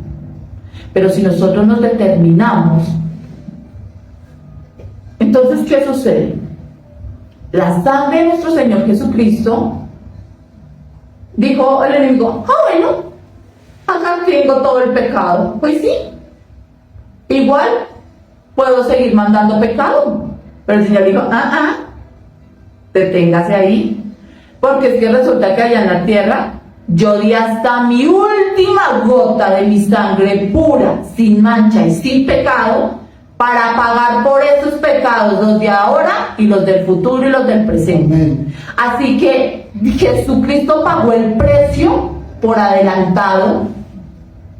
S3: Pero si nosotros nos determinamos, entonces, ¿qué sucede? la sangre de nuestro Señor Jesucristo, dijo el enemigo, bueno, acá tengo todo el pecado. Pues sí, igual puedo seguir mandando pecado. Pero el Señor dijo, deténgase ahí, porque es que resulta que allá en la tierra yo di hasta mi última gota de mi sangre pura, sin mancha y sin pecado, para pagar por esos pecados, los de ahora y los del futuro y los del presente.
S2: Amén.
S3: Así que Jesucristo pagó el precio por adelantado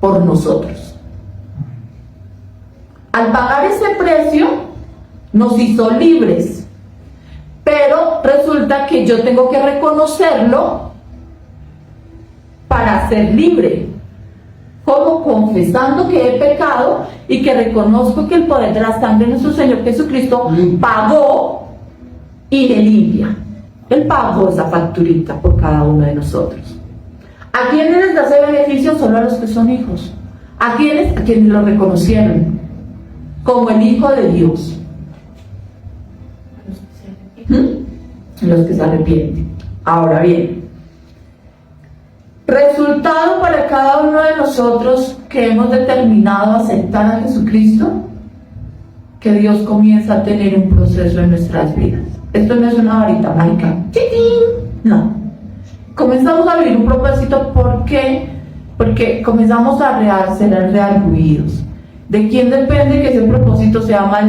S3: por nosotros. Al pagar ese precio, nos hizo libres. Pero resulta que yo tengo que reconocerlo para ser libre. Como confesando que he pecado y que reconozco que el poder de la sangre de nuestro Señor Jesucristo pagó y me limpia. Él pagó esa facturita por cada uno de nosotros. ¿A quiénes les da ese beneficio? Solo a los que son hijos. ¿A quiénes? A quienes lo reconocieron como el Hijo de Dios. Los que se arrepienten. Ahora bien, resultado para cada uno de nosotros que hemos determinado aceptar a Jesucristo, que Dios comienza a tener un proceso en nuestras vidas. Esto no es una varita mágica. No. Comenzamos a vivir un propósito. ¿Por qué? Porque comenzamos a ser rearguidos. ¿De quién depende que ese propósito sea más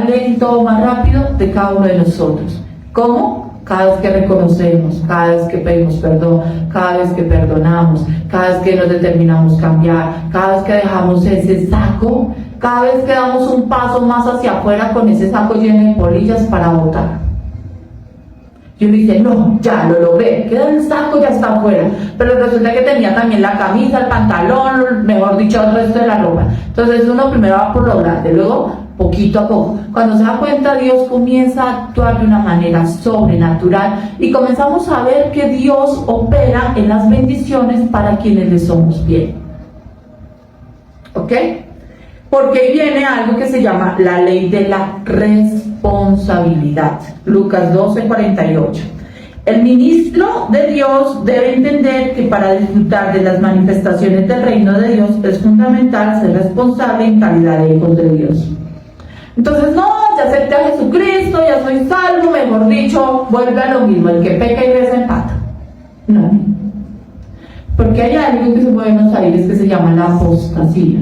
S3: lento o más rápido? De cada uno de nosotros. ¿Cómo? Cada vez que reconocemos, cada vez que pedimos perdón, cada vez que perdonamos, cada vez que nos determinamos cambiar, cada vez que dejamos ese saco, cada vez que damos un paso más hacia afuera con ese saco lleno de polillas para botar. Y uno dice, no, ya lo logré, queda el saco, ya está afuera. Pero resulta que tenía también la camisa, el pantalón, mejor dicho, el resto de la ropa. Entonces uno primero va por lo grande, luego poquito a poco. Cuando se da cuenta, Dios comienza a actuar de una manera sobrenatural y comenzamos a ver que Dios opera en las bendiciones para quienes le somos bien. ¿Ok? Porque ahí viene algo que se llama la ley de la responsabilidad. Lucas 12:48. El ministro de Dios debe entender que para disfrutar de las manifestaciones del reino de Dios es fundamental ser responsable en calidad de hijos de Dios. Entonces, no, ya acepté a Jesucristo, ya soy salvo, mejor dicho, vuelve a lo mismo, el que peca y reza empata. No. Porque hay algo que se mueve en los aires que se llama la apostasía.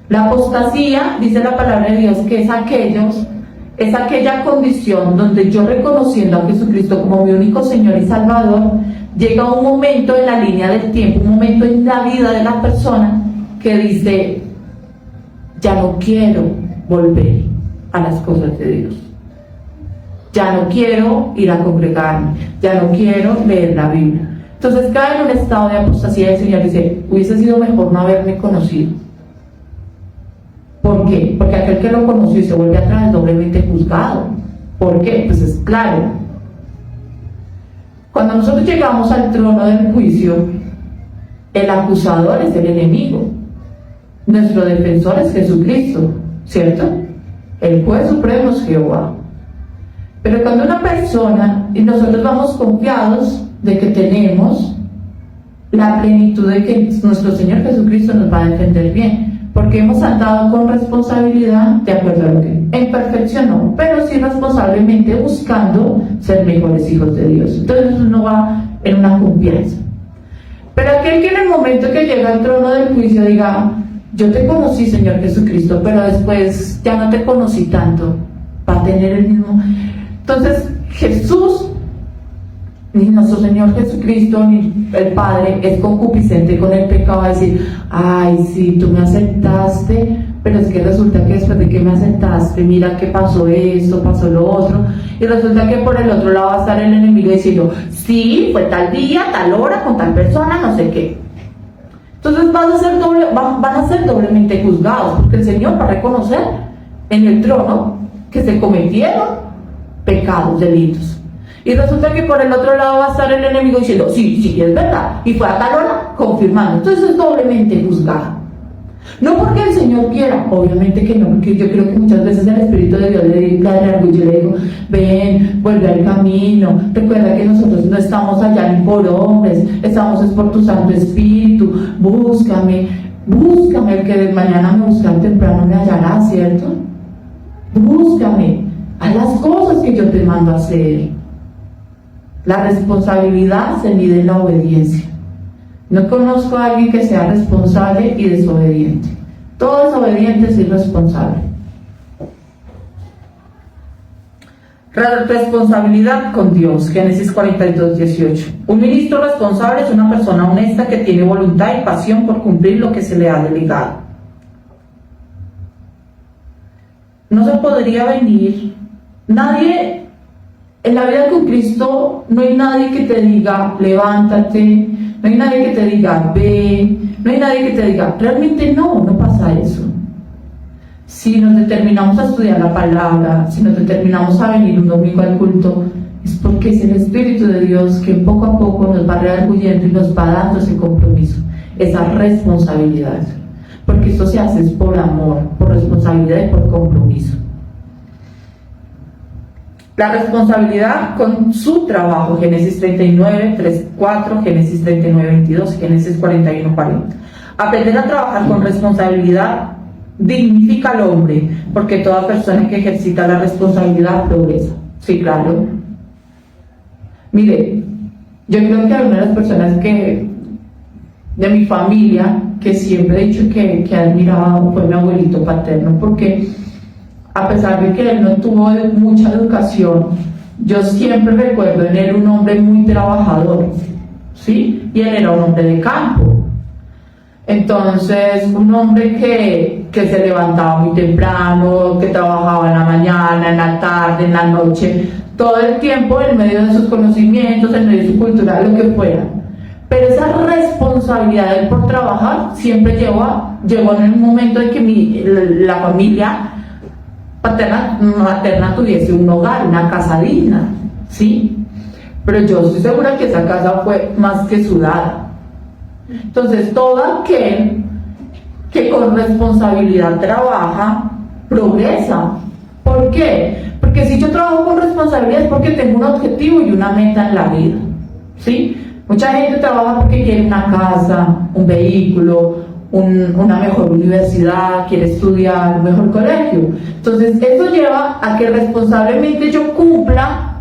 S3: La apostasía, dice la palabra de Dios, que es aquella condición donde yo, reconociendo a Jesucristo como mi único Señor y Salvador, llega un momento en la línea del tiempo, un momento en la vida de la persona que dice, ya no quiero volver a las cosas de Dios. Ya no quiero ir a congregarme, ya no quiero leer la Biblia. Entonces cae en un estado de apostasía y el Señor dice, hubiese sido mejor no haberme conocido. ¿Por qué? Porque aquel que lo conoció y se vuelve atrás es doblemente juzgado. ¿Por qué? Pues es claro. Cuando nosotros llegamos al trono del juicio, el acusador es el enemigo. Nuestro defensor es Jesucristo, ¿cierto? El juez supremo es Jehová. Pero cuando una persona, y nosotros vamos confiados de que tenemos la plenitud de que nuestro Señor Jesucristo nos va a defender bien, porque hemos andado con responsabilidad, de acuerdo a lo que en perfección no, pero sí responsablemente buscando ser mejores hijos de Dios. Entonces uno va en una confianza. Pero aquel que en el momento que llega al trono del juicio diga, yo te conocí, Señor Jesucristo, pero después ya no te conocí tanto, va a tener el mismo. Entonces Jesús, ni nuestro Señor Jesucristo, ni el Padre es concupiscente con el pecado, va a decir, ay, sí, tú me aceptaste, pero es que resulta que después de que me aceptaste, mira que pasó esto, pasó lo otro, y resulta que por el otro lado va a estar el enemigo diciendo, sí, fue tal día, tal hora, con tal persona, no sé qué. Entonces van a ser doblemente juzgados, porque el Señor va a reconocer en el trono que se cometieron pecados, delitos. Y resulta que por el otro lado va a estar el enemigo diciendo, sí, es verdad, y fue a tal hora confirmando. Entonces es doblemente juzgado. No porque el Señor quiera, obviamente que no, porque yo creo que muchas veces el Espíritu de Dios le orgullo, le digo, ven, vuelve al camino, recuerda que nosotros no estamos allá ni por hombres, estamos es por tu Santo Espíritu, búscame, el que de mañana me busca temprano me hallará, ¿cierto? Búscame, haz las cosas que yo te mando a hacer. La responsabilidad se mide en la obediencia. No conozco a alguien que sea responsable y desobediente. Todo desobediente es irresponsable. Responsabilidad con Dios, Génesis 42:18. Un ministro responsable es una persona honesta que tiene voluntad y pasión por cumplir lo que se le ha delegado. No se podría venir nadie en la vida con Cristo. No hay nadie que te diga levántate, no hay nadie que te diga ve, no hay nadie que te diga realmente no pasa eso. Si nos determinamos a estudiar la palabra, si nos determinamos a venir un domingo al culto, es porque es el Espíritu de Dios que poco a poco nos va redarguyendo y nos va dando ese compromiso, esa responsabilidad. Porque esto se hace es por amor, por responsabilidad y por compromiso. La responsabilidad con su trabajo, Génesis 39:3-4, Génesis 39:22, Génesis 41:40. Aprender a trabajar con responsabilidad dignifica al hombre, porque toda persona que ejercita la responsabilidad progresa. Sí, claro. Mire, yo creo que una de las personas de mi familia que siempre he dicho que he admirado fue mi abuelito paterno, porque a pesar de que él no tuvo mucha educación, yo siempre recuerdo en él un hombre muy trabajador, ¿sí? Y él era un hombre de campo. Entonces, un hombre que se levantaba muy temprano, que trabajaba en la mañana, en la tarde, en la noche, todo el tiempo en medio de sus conocimientos, en medio de su cultura, lo que fuera. Pero esa responsabilidad de él por trabajar siempre llegó en el momento en que la familia materna tuviese un hogar, una casa digna, ¿sí? Pero yo estoy segura que esa casa fue más que sudada. Entonces, todo aquel que con responsabilidad trabaja, progresa. ¿Por qué? Porque si yo trabajo con responsabilidad es porque tengo un objetivo y una meta en la vida, ¿sí? Mucha gente trabaja porque quiere una casa, un vehículo, una mejor universidad, quiere estudiar, un mejor colegio. Entonces, eso lleva a que responsablemente yo cumpla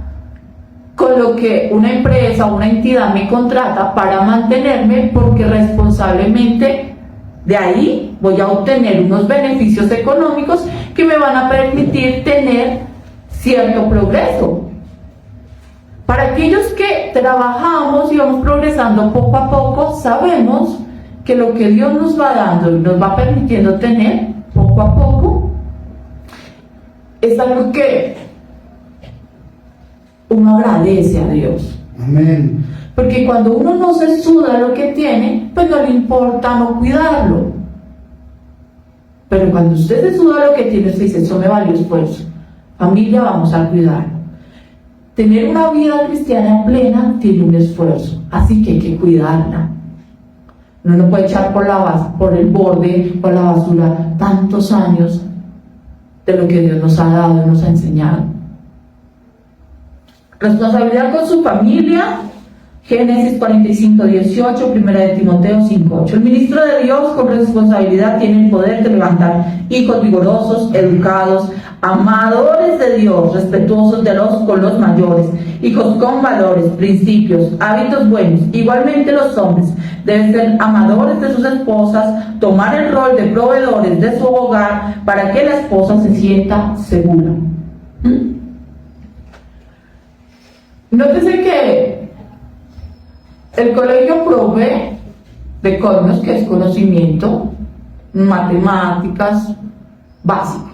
S3: con lo que una empresa o una entidad me contrata para mantenerme, porque responsablemente de ahí voy a obtener unos beneficios económicos que me van a permitir tener cierto progreso. Para aquellos que trabajamos y vamos progresando poco a poco, sabemos que lo que Dios nos va dando y nos va permitiendo tener poco a poco es algo que uno agradece a Dios.
S2: Amén.
S3: Porque cuando uno no se suda lo que tiene, pues no le importa no cuidarlo. Pero cuando usted se suda lo que tiene, usted dice, eso me valió esfuerzo. Familia, vamos a cuidar. Tener una vida cristiana plena tiene un esfuerzo, así que hay que cuidarla. Uno no puede echar por el borde, por la basura, tantos años de lo que Dios nos ha dado y nos ha enseñado. Responsabilidad con su familia, Génesis 45:18, 1 de Timoteo 5:8. El ministro de Dios con responsabilidad tiene el poder de levantar hijos vigorosos, educados, amadores de Dios, respetuosos con los mayores, hijos con valores, principios, hábitos buenos. Igualmente los hombres deben ser amadores de sus esposas, tomar el rol de proveedores de su hogar para que la esposa se sienta segura. Nótese que el colegio provee de cosmos, que es conocimiento, matemáticas básicas.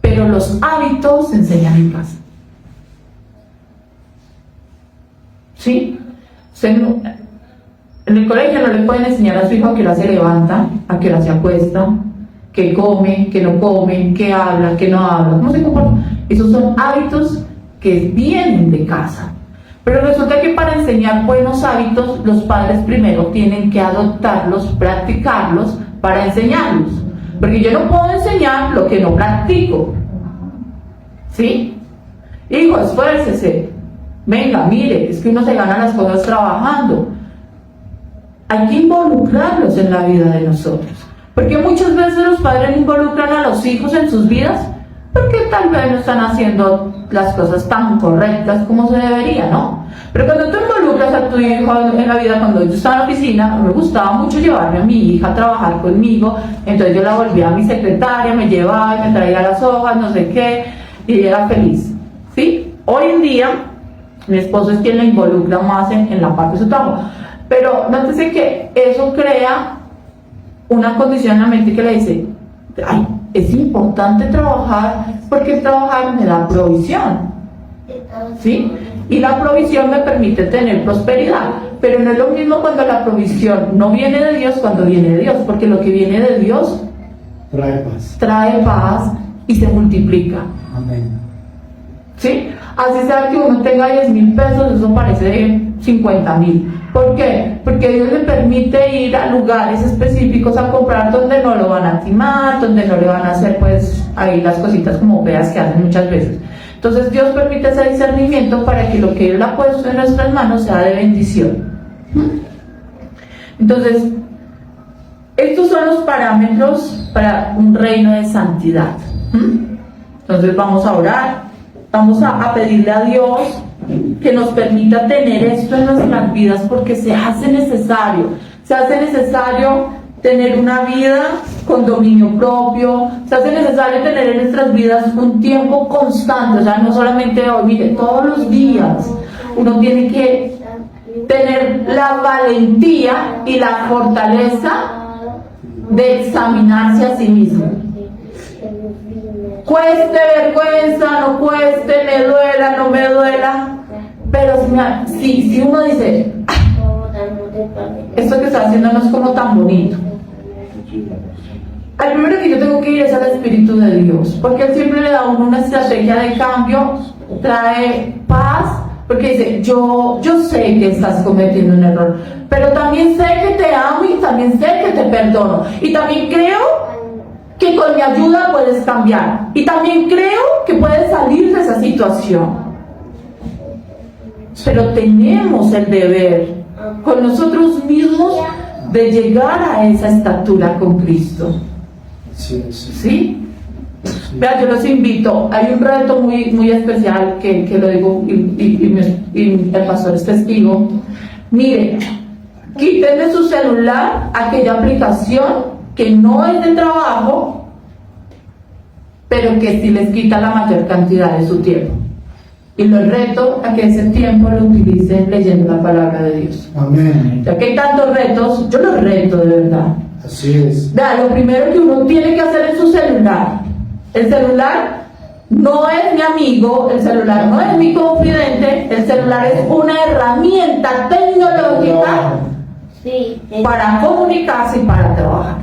S3: Pero los hábitos se enseñan en casa. ¿Sí? En el colegio no le pueden enseñar a su hijo a qué hora se levanta, a qué hora se acuesta, qué come, qué no come, qué habla, qué no habla, cómo se comporta. Esos son hábitos que vienen de casa. Pero resulta que para enseñar buenos hábitos, los padres primero tienen que adoptarlos, practicarlos para enseñarlos. Porque yo no puedo enseñar lo que no practico. ¿Sí? Hijo, esfuércese. Venga, mire, es que uno se gana las cosas trabajando. Hay que involucrarlos en la vida de nosotros. Porque muchas veces los padres involucran a los hijos en sus vidas porque tal vez no están haciendo las cosas tan correctas como se debería, ¿no? Pero cuando tú involucras a tu hijo en la vida, cuando yo estaba en la oficina, me gustaba mucho llevarme a mi hija a trabajar conmigo, entonces yo la volvía a mi secretaria, me llevaba y me traía las hojas, no sé qué, y ella era feliz, ¿sí? Hoy en día, mi esposo es quien la involucra más en la parte de su trabajo, pero nótese que eso crea una condición en la mente que le dice, ay, es importante trabajar porque trabajar me da provisión, ¿sí? Y la provisión me permite tener prosperidad, pero no es lo mismo cuando la provisión no viene de Dios cuando viene de Dios, porque lo que viene de Dios trae paz y se multiplica.
S2: Amén.
S3: ¿Sí? Así sea que uno tenga 10,000 pesos, eso parece 50,000. ¿Por qué? Porque Dios le permite ir a lugares específicos a comprar donde no lo van a timar, donde no le van a hacer pues ahí las cositas como feas que hacen muchas veces. Entonces Dios permite ese discernimiento para que lo que Él ha puesto en nuestras manos sea de bendición. Entonces, estos son los parámetros para un reino de santidad. Entonces vamos a orar, vamos a pedirle a Dios que nos permita tener esto en nuestras vidas porque se hace necesario tener una vida con dominio propio, se hace necesario tener en nuestras vidas un tiempo constante, o sea, no solamente hoy, mire, todos los días uno tiene que tener la valentía y la fortaleza de examinarse a sí mismo. Cueste vergüenza, no cueste, me duela, no me duela, pero si uno dice, esto que está haciendo no es como tan bonito, al primero que yo tengo que ir es al Espíritu de Dios, porque Él siempre le da a uno una estrategia de cambio, trae paz, porque dice, yo sé que estás cometiendo un error, pero también sé que te amo y también sé que te perdono, y también creo que con mi ayuda puedes cambiar, y también creo que puedes salir de esa situación. Pero tenemos el deber con nosotros mismos de llegar a esa estatura con Cristo. ¿Sí? Vean, yo los invito, hay un reto muy especial que lo digo y el pastor es testigo. Mire, quiten de su celular aquella aplicación que no es de trabajo, pero que sí les quita la mayor cantidad de su tiempo. Y los reto a que ese tiempo lo utilicen leyendo la palabra de Dios.
S2: Amén.
S3: Ya que hay tantos retos, yo los reto de verdad.
S2: Así es.
S3: Vea, lo primero que uno tiene que hacer en su celular, el celular no es mi amigo, el celular no es mi confidente, el celular es una herramienta tecnológica para comunicarse y para trabajar.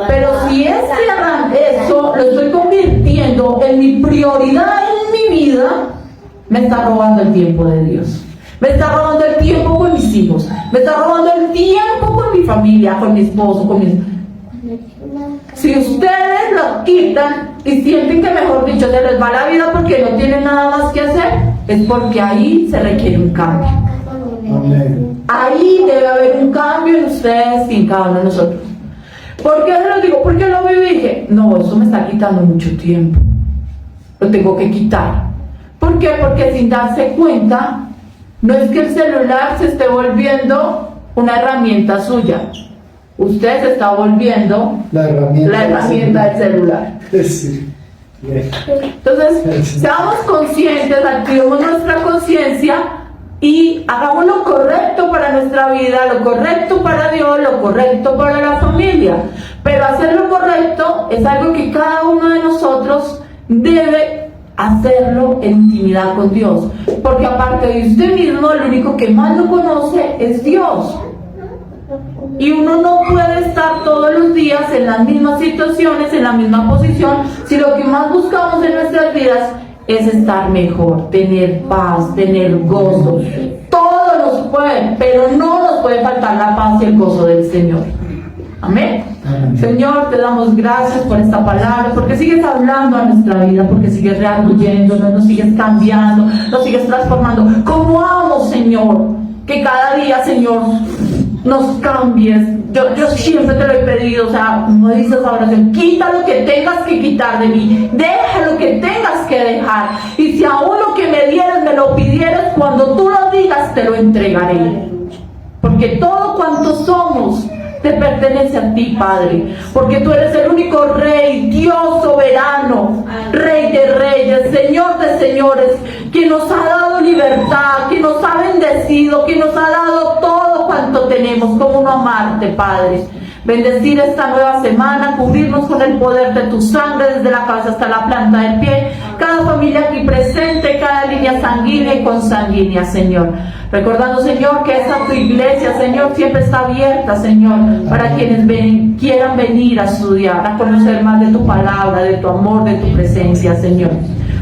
S3: Pero si eso lo estoy convirtiendo en mi prioridad en mi vida, me está robando el tiempo de Dios, me está robando el tiempo con mis hijos, me está robando el tiempo con mi familia, con mi esposo, con mis... Si ustedes lo quitan y sienten que, mejor dicho, se les va la vida porque no tienen nada más que hacer, es porque ahí se requiere un cambio.
S2: Amén.
S3: Ahí debe haber un cambio en ustedes y en cada uno de nosotros. ¿Por qué se lo digo? Porque lo vi y dije, no, eso me está quitando mucho tiempo, lo tengo que quitar. ¿Por qué? Porque sin darse cuenta, no es que el celular se esté volviendo una herramienta suya, usted se está volviendo la herramienta del celular.
S2: Sí.
S3: Entonces, seamos conscientes, activemos nuestra conciencia y hagamos lo correcto para nuestra vida, lo correcto para Dios, lo correcto para la familia. Pero hacer lo correcto es algo que cada uno de nosotros debe hacerlo en intimidad con Dios, porque aparte de usted mismo, el único que más lo conoce es Dios. Y uno no puede estar todos los días en las mismas situaciones, en la misma posición, si lo que más buscamos en nuestras vidas es estar mejor, tener paz, tener gozo. Todo nos puede, pero no nos puede faltar la paz y el gozo del Señor. Amén.
S2: Amén.
S3: Señor, te damos gracias por esta palabra, porque sigues hablando a nuestra vida, porque sigues rearguyéndonos, nos sigues cambiando, nos sigues transformando. Como amo, Señor, que cada día, Señor, nos cambies. Yo siempre te lo he pedido, o sea, como dices ahora, quita lo que tengas que quitar de mí, deja lo que tengas que dejar, y si aún lo que me dieres me lo pidieras, cuando tú lo digas te lo entregaré, porque todo cuanto somos te pertenece a ti, Padre, porque tú eres el único Rey, Dios soberano, Rey de reyes, Señor de señores, que nos ha dado libertad, que nos ha bendecido, que nos ha dado todo cuanto tenemos. Cómo no amarte, Padre. Bendecir esta nueva semana, cubrirnos con el poder de tu sangre desde la cabeza hasta la planta del pie, cada familia aquí presente, cada línea sanguínea y consanguínea, Señor. Recordando, Señor, que esta tu iglesia, Señor, siempre está abierta, Señor, para quienes quieran venir a estudiar, a conocer más de tu palabra, de tu amor, de tu presencia, Señor.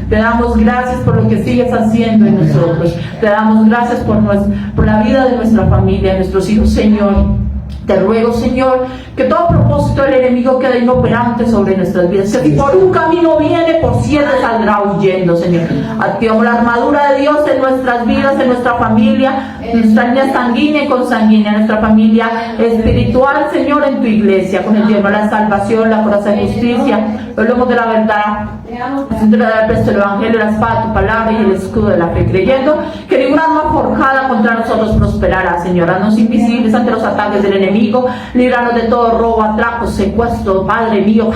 S3: Te damos gracias por lo que sigues haciendo en nosotros. Te damos gracias por la vida de nuestra familia, de nuestros hijos, Señor. Te ruego, Señor, que todo propósito del enemigo quede inoperante sobre nuestras vidas. Que si por un camino viene, por 7 saldrá huyendo, Señor. Activamos la armadura de Dios en nuestras vidas, en nuestra familia, en nuestra línea sanguínea y consanguínea, en nuestra familia espiritual, Señor, en tu iglesia, con el yelmo de la salvación, la coraza de justicia, los lomos de la verdad, el centro del presto del evangelio, la espada de tu palabra y el escudo de la fe, creyendo que ninguna arma forjada contra nosotros prosperará, Señor. Haznos invisibles ante los ataques del enemigo, líbranos de todo robo, atraco, secuestro, Padre mío,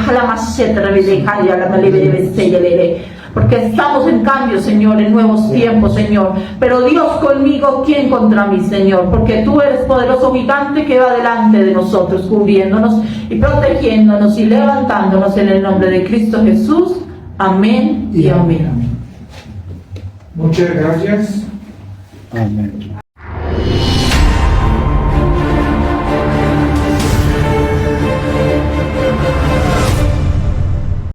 S3: porque estamos en cambio, Señor, en nuevos tiempos, Señor. Pero Dios conmigo, ¿quién contra mí, Señor? Porque tú eres poderoso gigante que va delante de nosotros, cubriéndonos y protegiéndonos y levantándonos en el nombre de Cristo Jesús. Amén y amén.
S4: Muchas gracias.
S2: Amén.